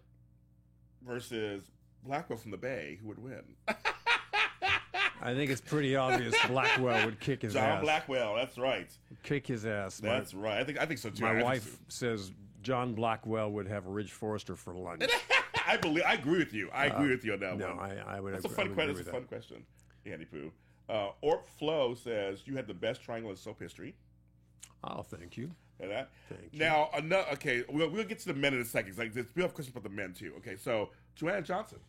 versus Blackwell from the Bay, who would win? I think it's pretty obvious Blackwell would kick his ass. John Blackwell, that's right. Kick his ass. That's right. I think so too. My wife says John Blackwell would have Ridge Forrester for lunch. I agree with you. I agree with you on that one. No, I would. That's a fun question. That's a fun question. Andy Poo. Orp Flo says you had the best triangle in soap history. Oh, thank you. And that. Thank you. Now, okay, we'll get to the men in a second. We have questions about the men too. Okay, so Joanna Johnson.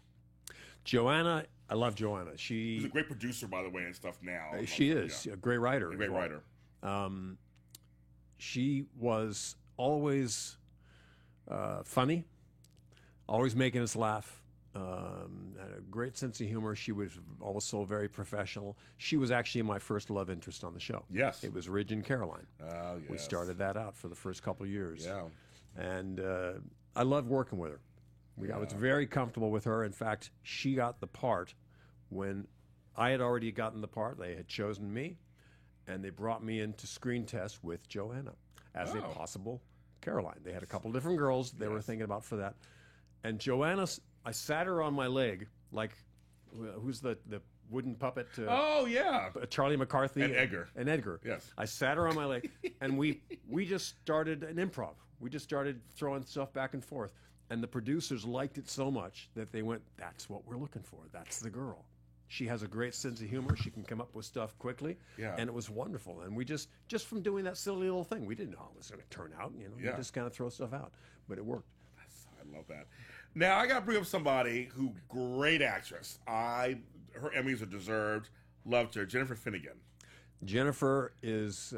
Joanna, I love Joanna. She's a great producer, by the way, and stuff now. She is a great writer. A great writer. She was always funny, always making us laugh. Had a great sense of humor. She was also very professional. She was actually my first love interest on the show. Yes. It was Ridge and Caroline. Oh, yes. We started that out for the first couple of years. Yeah. And I loved working with her. I was very comfortable with her. In fact, she got the part when I had already gotten the part. They had chosen me, and they brought me in to screen test with Joanna as a possible Caroline. They had a couple different girls they were thinking about for that. And Joanna, I sat her on my leg, like, who's the wooden puppet? Oh, yeah. Charlie McCarthy. And Edgar. And Edgar. Yes. I sat her on my leg, and we just started an improv. We just started throwing stuff back and forth. And the producers liked it so much that they went, that's what we're looking for. That's the girl. She has a great sense of humor. She can come up with stuff quickly. Yeah. And it was wonderful. And we just from doing that silly little thing, we didn't know how it was going to turn out. You just kind of throw stuff out. But it worked. I love that. Now, I got to bring up somebody who, great actress. Her Emmys are deserved. Loved her. Jennifer Finnegan. Jennifer is...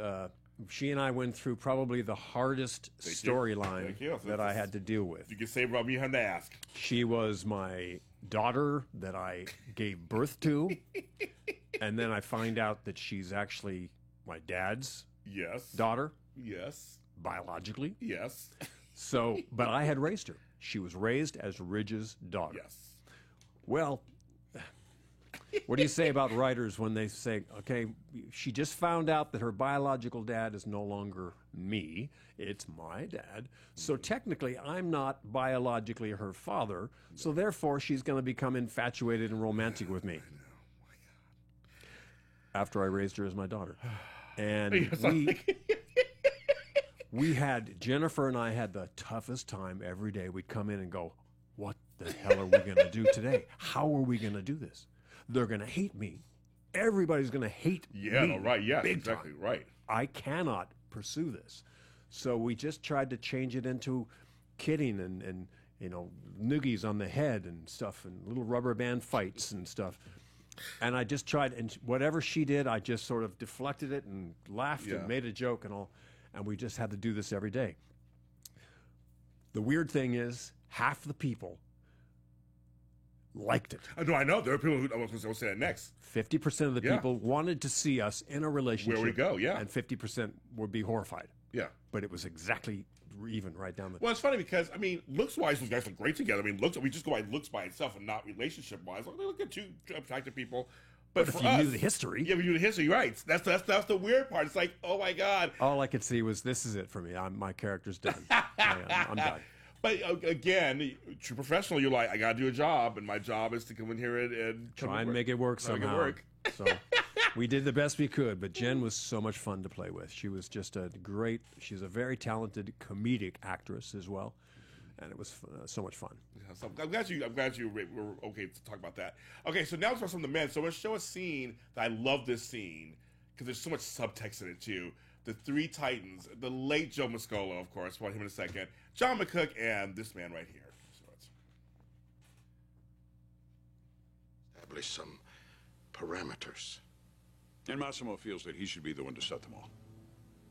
she and I went through probably the hardest storyline that I had to deal with. You can say Rob, you had to ask. She was my daughter that I gave birth to, and then I find out that she's actually my dad's Yes. daughter, Yes. biologically. Yes. So, but I had raised her. She was raised as Ridge's daughter. Yes. Well, what do you say about writers when they say, okay, she just found out that her biological dad is no longer me, it's my dad. So technically, I'm not biologically her father, so therefore she's going to become infatuated and romantic with me. After I raised her as my daughter. And we had, Jennifer and I had the toughest time every day. We'd come in and go, what the hell are we going to do today? How are we going to do this? They're going to hate me. Everybody's going to hate me. Yeah, no, right. Yeah, big exactly. time. Right. I cannot pursue this. So we just tried to change it into kidding and you know, noogies on the head and stuff and little rubber band fights and stuff. And I just tried, and whatever she did, I just sort of deflected it and laughed and made a joke and all. And we just had to do this every day. The weird thing is, half the people liked it. No, I know. There are people who, I was going to say that next. 50% of the people wanted to see us in a relationship. Where we go, yeah. And 50% would be horrified. Yeah. But it was exactly even right down the... Well, it's funny because, I mean, looks-wise, those guys look great together. I mean, we just go by looks by itself and not relationship-wise. Like, they look at two attractive people. But if for you us, knew the history... Yeah, if you knew the history, right. That's the weird part. It's like, oh, my God. All I could see was, this is it for me. My character's done. I'm done. But again, true professional, you're like, I got to do a job, and my job is to come in here and try and make it work somehow. So we did the best we could, but Jen was so much fun to play with. She was just she's a very talented comedic actress as well, and it was so much fun. Yeah, so I'm glad you were okay to talk about that. Okay, so now let's talk some of the men. So let's show a scene that I love this scene because there's so much subtext in it too. The three Titans, the late Joe Mascolo, of course, we'll him in a second, John McCook, and this man right here. So establish some parameters. And Massimo feels that he should be the one to set them all.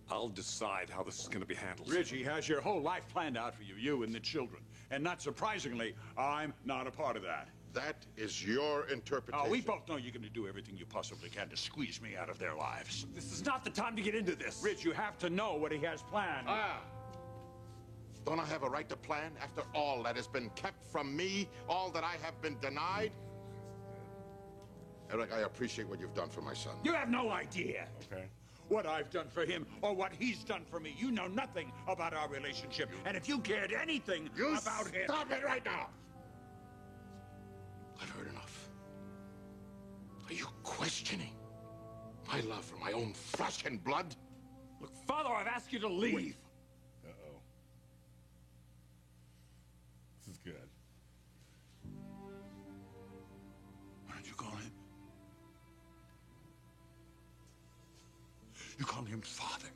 I'll decide how this is going to be handled. Richie has your whole life planned out for you, you and the children. And not surprisingly, I'm not a part of that. That is your interpretation. Oh, we both know you're going to do everything you possibly can to squeeze me out of their lives. This is not the time to get into this. Rich, you have to know what he has planned. Don't I have a right to plan after all that has been kept from me, all that I have been denied? Eric, I appreciate what you've done for my son. You have no idea. Okay. What I've done for him or what he's done for me. You know nothing about our relationship. And if you cared anything about him... Stop it right now! I've heard enough. Are you questioning my love for my own flesh and blood? Look, Father, I've asked you to leave. Uh-oh. This is good. What did you call him? You called him Father.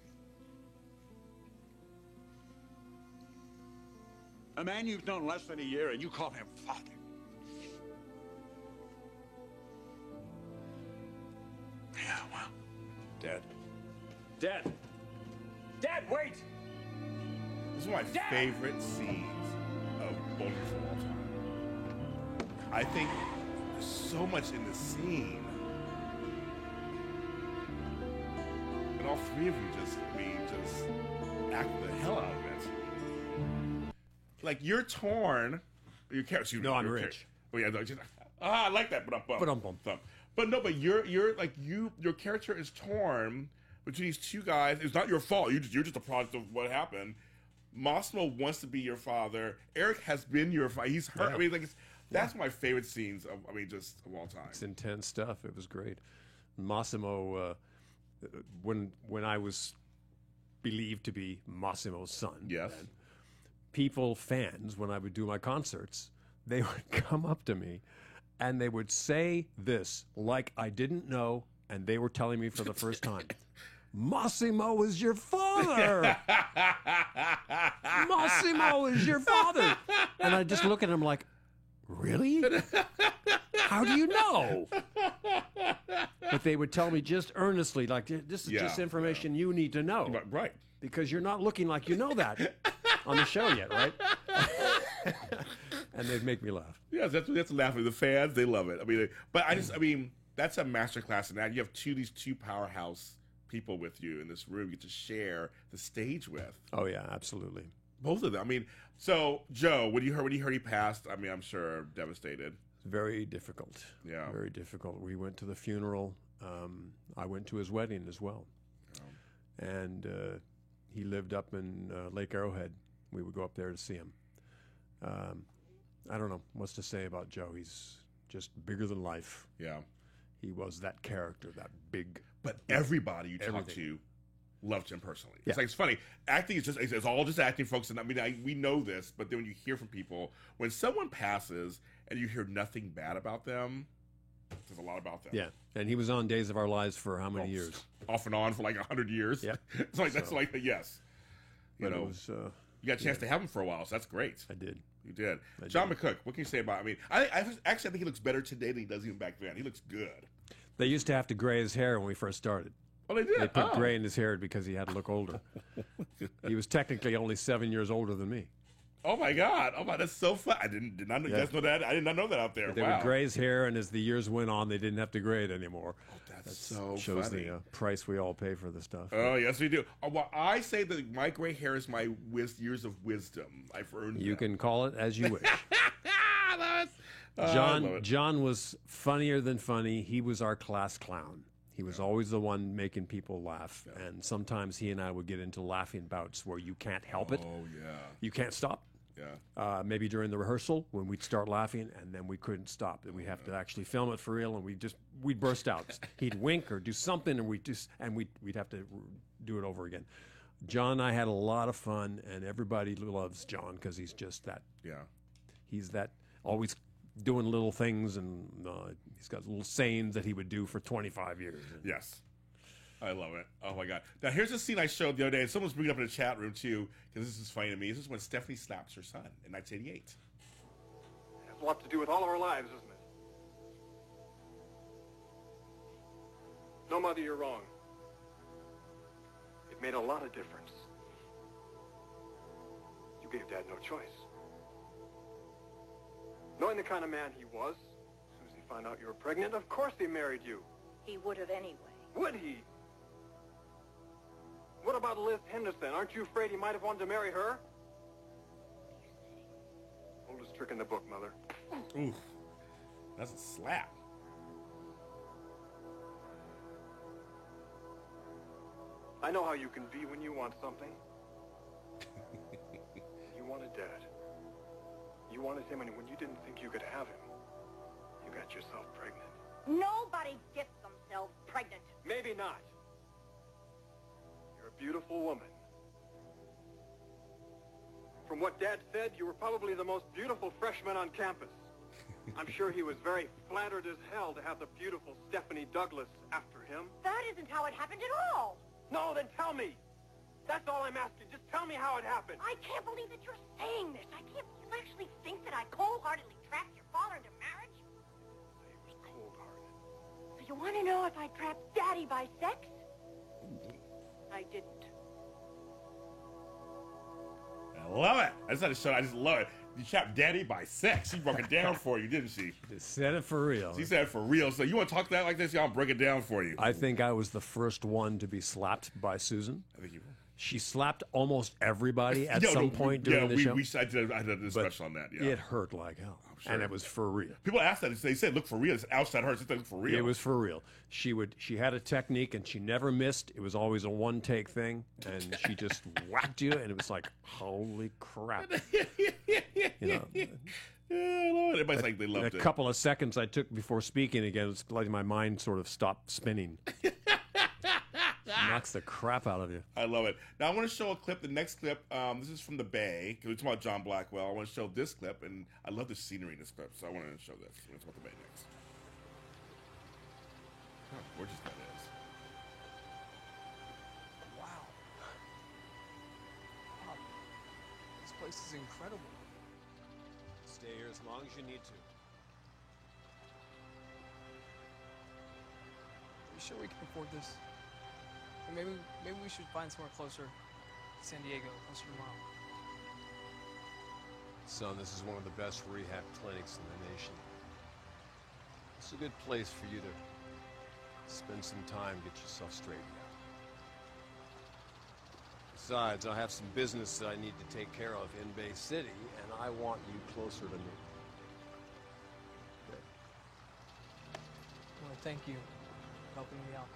A man you've known less than a year, and you call him Father. Yeah, well, Dad. Dad! Dad, wait! This is one of my favorite scenes of both of all time. I think there's so much in the scene. And all three of you just act the hell out of it. Like, you're torn. Your character. No, I'm rich. Oh, yeah, no, I like that. But no, but you're like your character is torn between these two guys. It's not your fault. You're just a product of what happened. Massimo wants to be your father. Eric has been your father. He's hurt. Yeah. I mean, like that's my favorite scenes of just of all time. It's intense stuff. It was great. Massimo, when I was believed to be Massimo's son, yes, fans, when I would do my concerts, they would come up to me and they would say this like I didn't know, and they were telling me for the first time, Massimo is your father! Massimo is your father! And I just look at him like, really? How do you know? But they would tell me just earnestly, like, this is just information you need to know. Right. Because you're not looking like you know that on the show yet, right? And they'd make me laugh. Yeah, that's laughing. The fans, they love it. I mean, that's a masterclass in that. You have these two powerhouse people with you in this room. You get to share the stage with. Oh yeah, absolutely. Both of them. I mean, so Joe, when you heard he passed, I mean, I'm sure devastated. Very difficult. Yeah, very difficult. We went to the funeral. I went to his wedding as well, and he lived up in Lake Arrowhead. We would go up there to see him. I don't know what's to say about Joe. He's just bigger than life. Yeah, he was that character, that big. But everybody you talk to loved him personally. Yeah. It's like, it's funny. Acting is just, it's all just acting, folks. And I mean, we know this, but then when you hear from people, when someone passes and you hear nothing bad about them, there's a lot about them. Yeah. And he was on Days of Our Lives for how many years? Off and on for like 100 years. Yeah. It's like, that's like, yes. You know, it was, you got a chance to have him for a while, so that's great. I did. You did. John McCook, what can you say about, I mean, I think he looks better today than he does even back then. He looks good. They used to have to gray his hair when we first started. Oh, they did? They put gray in his hair because he had to look older. He was technically only 7 years older than me. Oh my God! Oh my, that's so fun! I did not know. You guys know that? I did not know that out there. They wow. would gray his hair, and as the years went on, they didn't have to gray it anymore. Oh, that's so shows funny. the price we all pay for the stuff. Oh yes, we do. Well, I say that my gray hair is my years of wisdom. I've earned. You them. can call it as you wish. John John was funnier than funny. He was our class clown. He was always the one making people laugh, and sometimes he and I would get into laughing bouts where you can't help it. Oh yeah. You can't stop. Yeah. Maybe during the rehearsal when we'd start laughing and then we couldn't stop. And we'd have to actually film it for real, and we'd burst out. He'd wink or do something, and we'd have to do it over again. John and I had a lot of fun, and everybody loves John because he's just that. Yeah. He's that always doing little things, and he's got little sayings that he would do for 25 years. Yes. I love it. Oh my God. Now here's a scene I showed the other day, and someone's bringing it up in the chat room too, because this is funny to me. This is when Stephanie slaps her son in 1988. It has a lot to do with all of our lives, isn't it? No, Mother, you're wrong. It made a lot of difference. You gave Dad no choice. Knowing the kind of man he was, as soon as he found out you were pregnant, of course he married you. He would have anyway. Would he? What about Liz Henderson? Aren't you afraid he might have wanted to marry her? Oldest trick in the book, Mother. Oof. That's a slap. I know how you can be when you want something. You wanted Dad. You wanted him, and when you didn't think you could have him, you got yourself pregnant. Nobody gets themselves pregnant. Maybe not. You're a beautiful woman. From what Dad said, you were probably the most beautiful freshman on campus. I'm sure he was very flattered as hell to have the beautiful Stephanie Douglas after him. That isn't how it happened at all. No, then tell me. That's all I'm asking. Just tell me how it happened. I can't believe that you're saying this. I can't. You actually think that I cold-heartedly trapped your father into marriage? He was cold-hearted. So you want to know if I trapped Daddy by sex? I didn't. I love it. I just had to show. I just love it. You trapped Daddy by sex. She broke it down for you, didn't she? She said it for real. She said it for real. So you want to talk that like this? Y'all break it down for you. I think I was the first one to be slapped by Susan. I think you were. She slapped almost everybody at some point during the show. I did a special on that. Yeah, it hurt like hell, and it was for real. People asked that. They said, "Look for real." It's outside hurts. It look for real. It was for real. She had a technique, and she never missed. It was always a one-take thing, and she just whacked you, and it was like, holy crap! You know. Yeah, I love it. Everybody's like they loved it. A couple of seconds I took before speaking again. It's like my mind sort of stopped spinning. Knocks the crap out of you. I love it. Now I want to show a clip. The next clip, this is from the Bay. We're talking about John Blackwell. I want to show this clip, and I love the scenery in this clip, so I want to show this. We're talking about the Bay next. How gorgeous that is. Wow. This place is incredible. Stay here as long as you need to. Are you sure we can afford this? Or maybe we should find somewhere closer to San Diego, closer to Mom. Son, this is one of the best rehab clinics in the nation. It's a good place for you to spend some time, get yourself straightened out. Besides, I have some business that I need to take care of in Bay City, and I want you closer to me. I want to thank you for helping me out.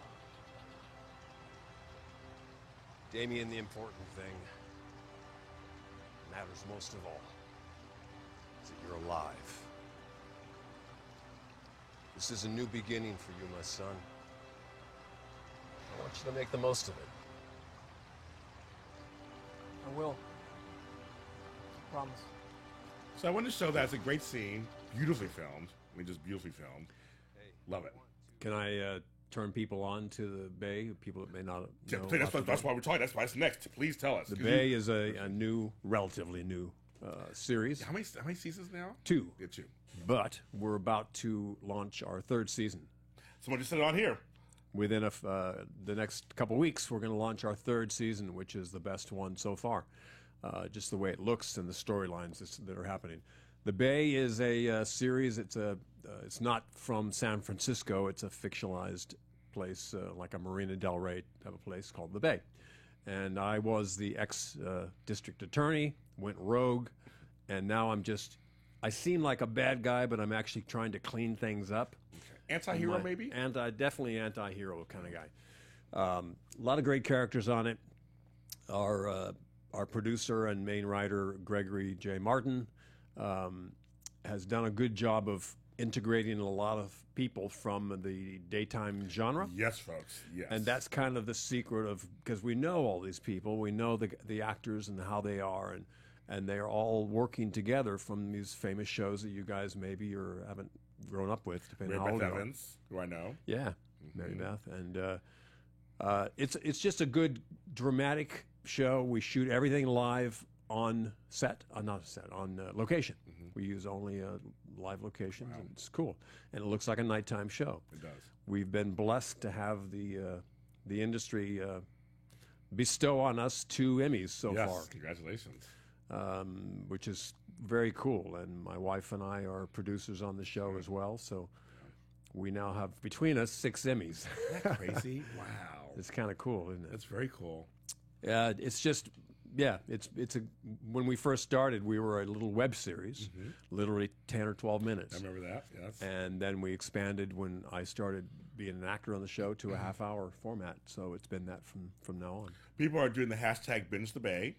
Damien, the important thing, matters most of all, is that you're alive. This is a new beginning for you, my son. I want you to make the most of it. I will. I promise. So I want to show that's a great scene, beautifully filmed. I mean, just beautifully filmed. Love it. Can I turn people on to the Bay? People that may not know. That's why we're talking. That's why it's next. Please tell us. The Bay is a new, relatively new series. How many seasons now? 2. Yeah, 2. But we're about to launch our 3rd season. Someone just said it on here. Within the next couple weeks, we're going to launch our 3rd season, which is the best one so far. Just the way it looks and the storylines that are happening. The Bay is a series. It's not from San Francisco. It's a fictionalized place, like a Marina Del Rey type of place called the Bay. And I was the ex-district attorney, went rogue, and now I seem like a bad guy, but I'm actually trying to clean things up. Okay. Anti-hero, maybe? Definitely anti-hero kind of guy. A lot of great characters on it. Our producer and main writer, Gregory J. Martin, has done a good job of integrating a lot of people from the daytime genre. Yes, folks. Yes. And that's kind of the secret of, because we know all these people, we know the actors and how they are, and they are all working together from these famous shows that you guys maybe or haven't grown up with, depending on how old you are. Evans, who I know. Yeah, Mary Beth. And it's just a good dramatic show. We shoot everything live on set, not set, on location. We use only live locations, and it's cool. And it looks like a nighttime show. It does. We've been blessed to have the industry bestow on us 2 Emmys so far. Congratulations. Which is very cool. And my wife and I are producers on the show as well, so we now have between us 6 Emmys. Isn't that crazy? Wow. It's kind of cool, isn't it? That's very cool. It's just, when we first started, we were a little web series, literally 10 or 12 minutes. I remember that, yes. And then we expanded when I started being an actor on the show to a half-hour format. So it's been that from now on. People are doing the hashtag Binge the Bay.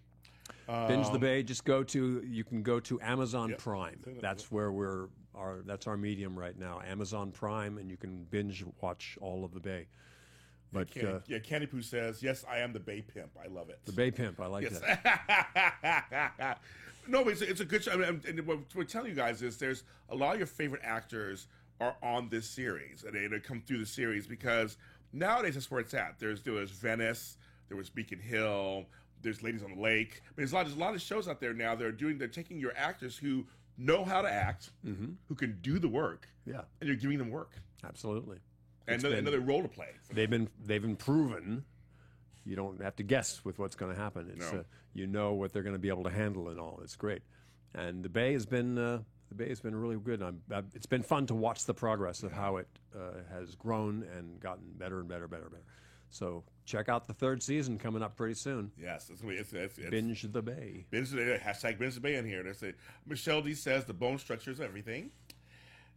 Binge the Bay. You can go to Amazon Prime. That's where that's our medium right now. Amazon Prime, and you can binge watch all of the Bay. But Candy Poo says, yes, I am the Bay Pimp. I love it. The Bay Pimp. I like that. No, but it's a good show. I mean, and what we're telling you guys is there's a lot of your favorite actors are on this series, and they come through the series because nowadays that's where it's at. There was Venice, there was Beacon Hill, there's Ladies on the Lake. I mean, there's a lot of shows out there now. They're taking your actors who know how to act, who can do the work, and you're giving them work. Absolutely. And another role to play. They've been proven. You don't have to guess with what's going to happen. It's you know what they're going to be able to handle and all. It's great. And the Bay has been really good. It's been fun to watch the progress of how it has grown and gotten better and better. So check out the 3rd season coming up pretty soon. Yes, it's Binge the Bay. Binge the Bay. Hashtag Binge the Bay in here. Michelle D says the bone structure is everything.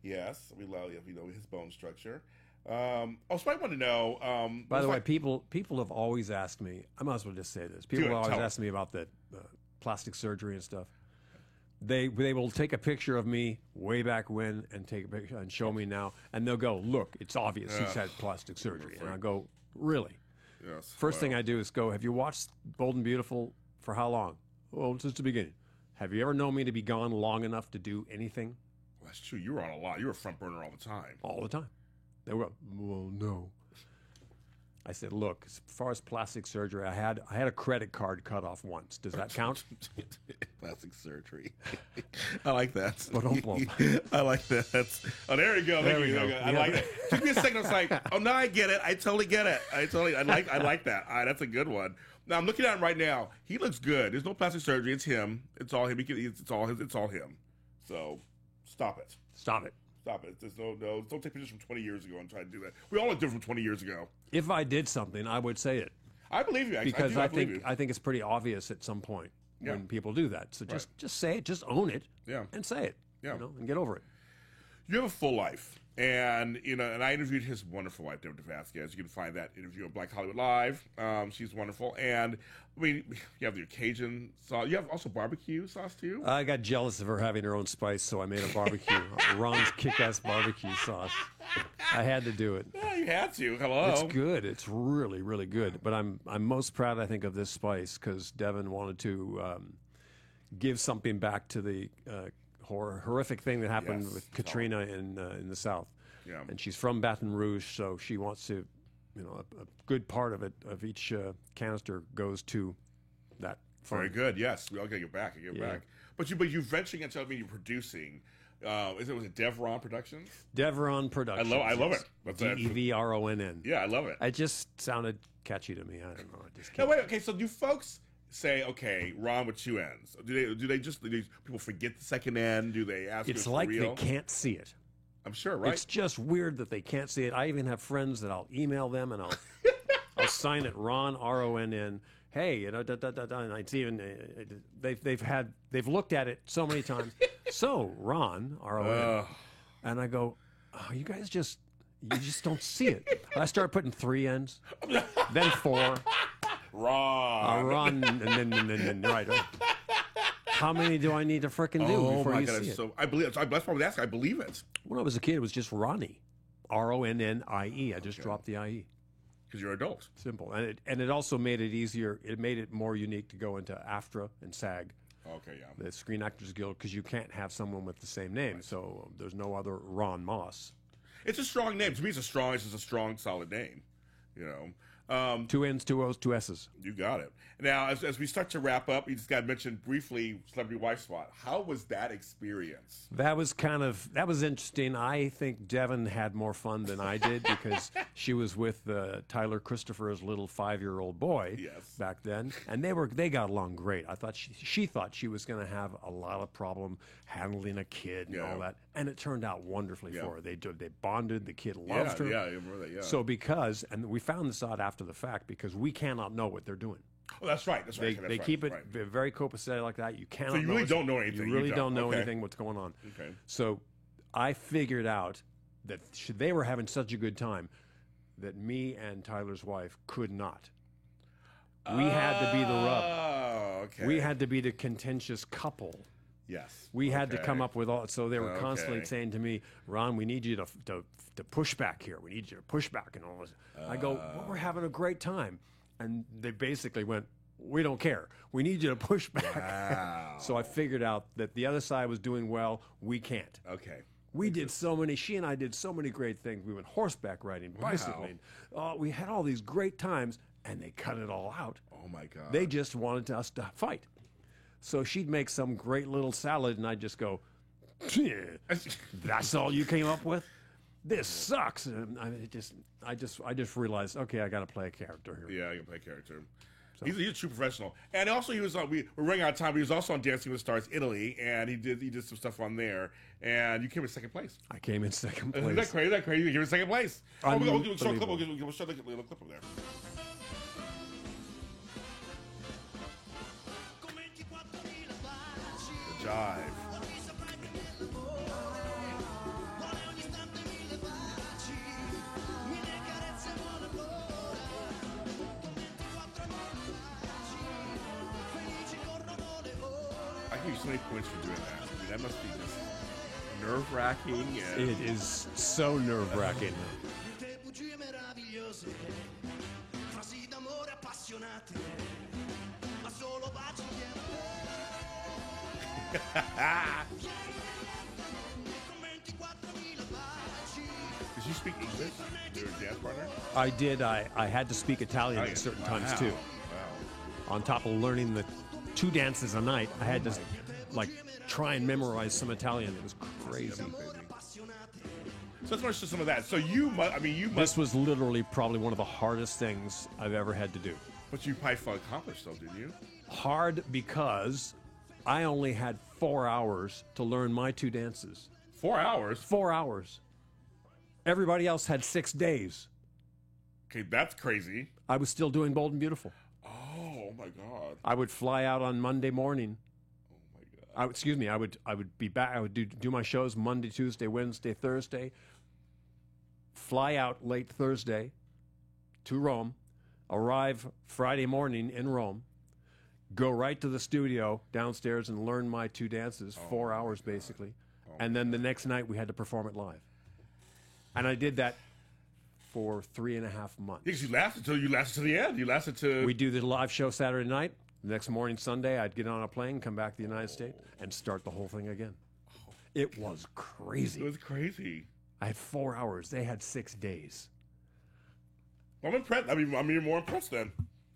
Yes, we love his bone structure. So I want to know. By the way, people have always asked me. I might as well just say this. People have always asked me about the plastic surgery and stuff. They will take a picture of me way back when and take a picture and show me now, and they'll go, "Look, it's obvious he's had plastic surgery." And I go, "Really?" Yes. First thing I do is go, "Have you watched Bold and Beautiful for how long?" "Well, since the beginning." "Have you ever known me to be gone long enough to do anything?" Well, that's true. You were on a lot. You were a front burner all the time. All the time. They were, "Well, no." I said, "Look, as far as plastic surgery, I had a credit card cut off once. Does that count?" Plastic surgery. I like that. But I like that. Oh, there you go. There we go. I like that. Took me a second. I was like, oh, now I get it. I totally get it. I like that. All right, that's a good one. Now I'm looking at him right now. He looks good. There's no plastic surgery. It's him. It's all him. It's all him. So stop it. Stop it. Stop it. There's no. Don't take pictures from 20 years ago and try to do that. We all look different from 20 years ago. If I did something, I would say it. I believe you. Actually. Because I believe you. I think it's pretty obvious at some point Yeah. when people do that. So just say it. Just own it. Yeah. And say it. Yeah. And get over it. You have a full life. And and I interviewed his wonderful wife, Deborah Vasquez. You can find that interview on Black Hollywood Live. She's wonderful. And I mean, you have your Cajun sauce. You have also barbecue sauce too. I got jealous of her having her own spice, so I made a barbecue, Ron's kick-ass barbecue sauce. I had to do it. Yeah, you had to. Hello. It's good. It's really, really good. But I'm most proud, I think, of this spice because Devin wanted to give something back to the horrific thing that happened with Katrina in the South. Yeah. And she's from Baton Rouge, so she wants to, a good part of each canister goes to that fund. Very good. Yes, we all gotta get back. But you're venturing into you're producing. Was it Devron Productions? Devron Productions. I love it. Devronn. Yeah, I love it. It just sounded catchy to me. I don't know. I just no, wait. Okay, so do folks say, okay, Ron with two ends? Do people forget the second end? Do they ask? It's you like real? they can't see it. I'm sure, right? It's just weird that they can't see it. I even have friends that I'll email them and I'll sign it Ron RONN. Hey, and it's even they've looked at it so many times. So Ron RONN, and I go, oh, you just don't see it. I start putting 3 N's, then 4. Ron, and then right. How many do I need to frickin' do before you see it? So I believe. That's why I ask. I believe it. When I was a kid, it was just Ronnie, RONNIE. I just dropped the IE. Because you're an adult. Simple, and it also made it easier. It made it more unique to go into AFTRA and SAG. Okay, yeah. The Screen Actors Guild, because you can't have someone with the same name. Right. So there's no other Ron Moss. It's a strong name. To me, it's just a strong, solid name. 2 N's, 2 O's, 2 S's. You got it. Now, as we start to wrap up, you just got to mention briefly Celebrity Wife Swap. How was that experience? That was interesting. I think Devin had more fun than I did because she was with Tyler Christopher's little 5-year-old boy back then, and they got along great. I thought she thought she was going to have a lot of problem handling a kid and all that, and it turned out wonderfully for her. They bonded. The kid loved her. Yeah, I remember that. Yeah. So and we found this out after the fact because we cannot know what they're doing. Oh, that's right. They keep it very copacetic like that. You cannot. So you really don't know anything. You really don't know anything what's going on. Okay. So I figured out that they were having such a good time that me and Tyler's wife could not. We had to be the rub. Okay. We had to be the contentious couple. Yes. We had to come up with all. So they were constantly saying to me, Ron, we need you to push back here. We need you to push back and all this. I go, well, we're having a great time. And they basically went, we don't care. We need you to push back. Wow. So I figured out that the other side was doing well. We can't. Okay. She and I did so many great things. We went horseback riding, bicycling. We had all these great times, and they cut it all out. Oh, my God. They just wanted us to fight. So she'd make some great little salad, and I'd just go, that's all you came up with? This sucks. And I just realized, okay, I got to play a character here. Yeah, I can play a character. So. He's a true professional, and also he was on. We're running out of time. But he was also on Dancing with the Stars Italy, and he did some stuff on there. And you came in second place. I came in second place. Isn't that crazy? You came in second place. We'll show a clip. We'll show a little clip of there. The jive. I give you so many points for doing that. I mean, that must be just nerve-wracking. It is so nerve-wracking. Did you speak English? Your dance partner? I did. I had to speak Italian at certain times too. Wow. On top of learning the 2 dances a night, I had to try and memorize some Italian. It was crazy. So let's watch some of that. So you must. This was literally probably one of the hardest things I've ever had to do. But you probably felt accomplished, though, didn't you? Hard because I only had 4 hours to learn my 2 dances. 4 hours? 4 hours. Everybody else had 6 days. Okay, that's crazy. I was still doing Bold and Beautiful. Oh my God. I would fly out on Monday morning. Oh my God. I would be back. I would do my shows Monday, Tuesday, Wednesday, Thursday. Fly out late Thursday to Rome. Arrive Friday morning in Rome. Go right to the studio downstairs and learn my 2 dances. 4 hours basically. And then the next night we had to perform it live. And I did that for 3.5 months. Because you lasted till the end. You lasted to. We do the live show Saturday night. The next morning, Sunday, I'd get on a plane, come back to the United States, and start the whole thing again. It was crazy. It was crazy. I had 4 hours. They had 6 days. I'm impressed. I mean, you're more impressed then.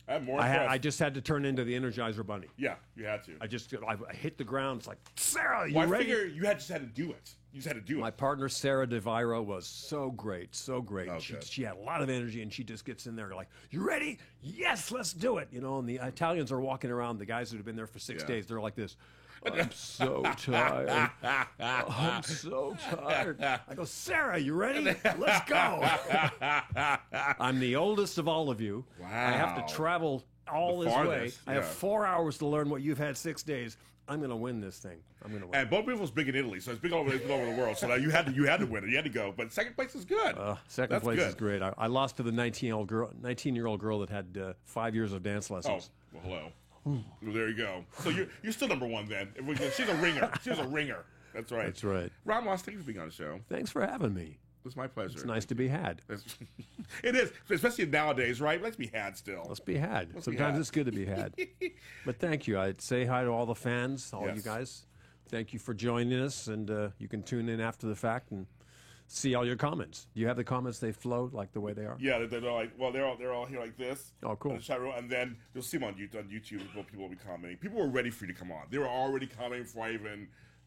I'm more impressed. I just had to turn into the Energizer Bunny. Yeah, you had to. I hit the ground. It's like, Sarah, you well, ready? I figure you just had to do it. You just had to do it. My partner, Sarah DeViro, was so great, so great. Oh, she had a lot of energy, and she just gets in there like, you ready? Yes, let's do it. You know, and the Italians are walking around, the guys that have been there for 6 days, they're like this. I'm so tired. I'm so tired. I go, Sarah, you ready? Let's go. I'm the oldest of all of you. Wow. I have to travel all this way. I have 4 hours to learn what you've had 6 days. I'm going to win this thing. I'm going to win. And Bold and Beautiful's big in Italy, so it's big all over the world. So now you had to win it. You had to go. But second place is good. Second place is great. I lost to the 19-year-old girl that had 5 years of dance lessons. Oh, well, hello. Well, there you go. So you're still number one then. She's a ringer. She's a ringer. That's right. That's right. Ron Moss, thank you for being on the show. Thanks for having me. It was my pleasure. It's nice to be had. It is, especially nowadays, right? Let's be had still. Let's be had. Sometimes it's good to be had. But thank you. I'd say hi to all the fans, all you guys. Thank you for joining us, and you can tune in after the fact and see all your comments. Do you have the comments? They flow like the way they are? Yeah, they're like, well, they're all here like this. Oh, cool. In the chat room, and then you'll see them on YouTube. People will be commenting. People were ready for you to come on. They were already commenting before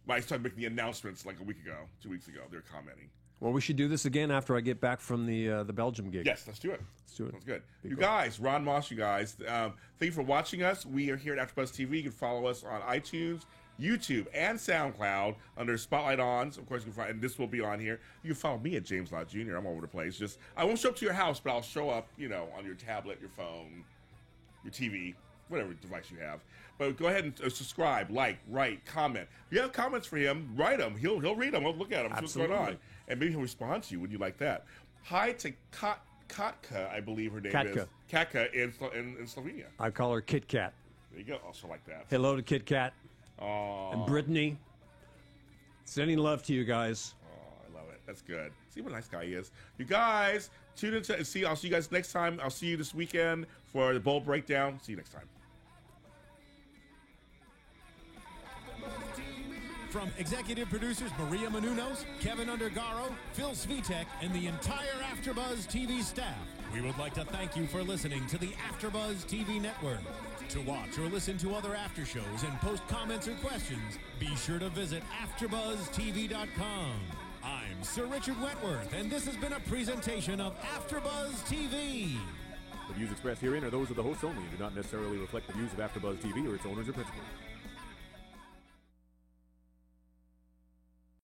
I started making the announcements like a week ago, 2 weeks ago. They're commenting. Well, we should do this again after I get back from the Belgium gig. Yes, let's do it. Let's do it. Sounds good. Be You cool. guys, Ron Moss, you guys, thank you for watching us. We are here at AfterBuzz TV. You can follow us on iTunes, YouTube, and SoundCloud under Spotlight Ons. Of course, you can find, and this will be on here. You can follow me at James Lott Jr. I'm all over the place. I won't show up to your house, but I'll show up, on your tablet, your phone, your TV, whatever device you have. But go ahead and subscribe, like, write, comment. If you have comments for him, write them. He'll read them. We'll look at them. See what's going on. And maybe he'll respond to you. Would you like that? Hi to Katka, I believe her name is. Katka in Slovenia. I call her Kit Kat. There you go. Also like that. Hello to Kit Kat. Aww. And Brittany. Sending love to you guys. Oh, I love it. That's good. See what a nice guy he is. You guys, tune in and see. I'll see you guys next time. I'll see you this weekend for the Bowl Breakdown. See you next time. From executive producers Maria Menounos, Kevin Undergaro, Phil Svitek, and the entire AfterBuzz TV staff, we would like to thank you for listening to the AfterBuzz TV network. To watch or listen to other after shows and post comments or questions, be sure to visit AfterBuzzTV.com. I'm Sir Richard Wentworth, and this has been a presentation of AfterBuzz TV. The views expressed herein are those of the hosts only and do not necessarily reflect the views of AfterBuzz TV or its owners or principals.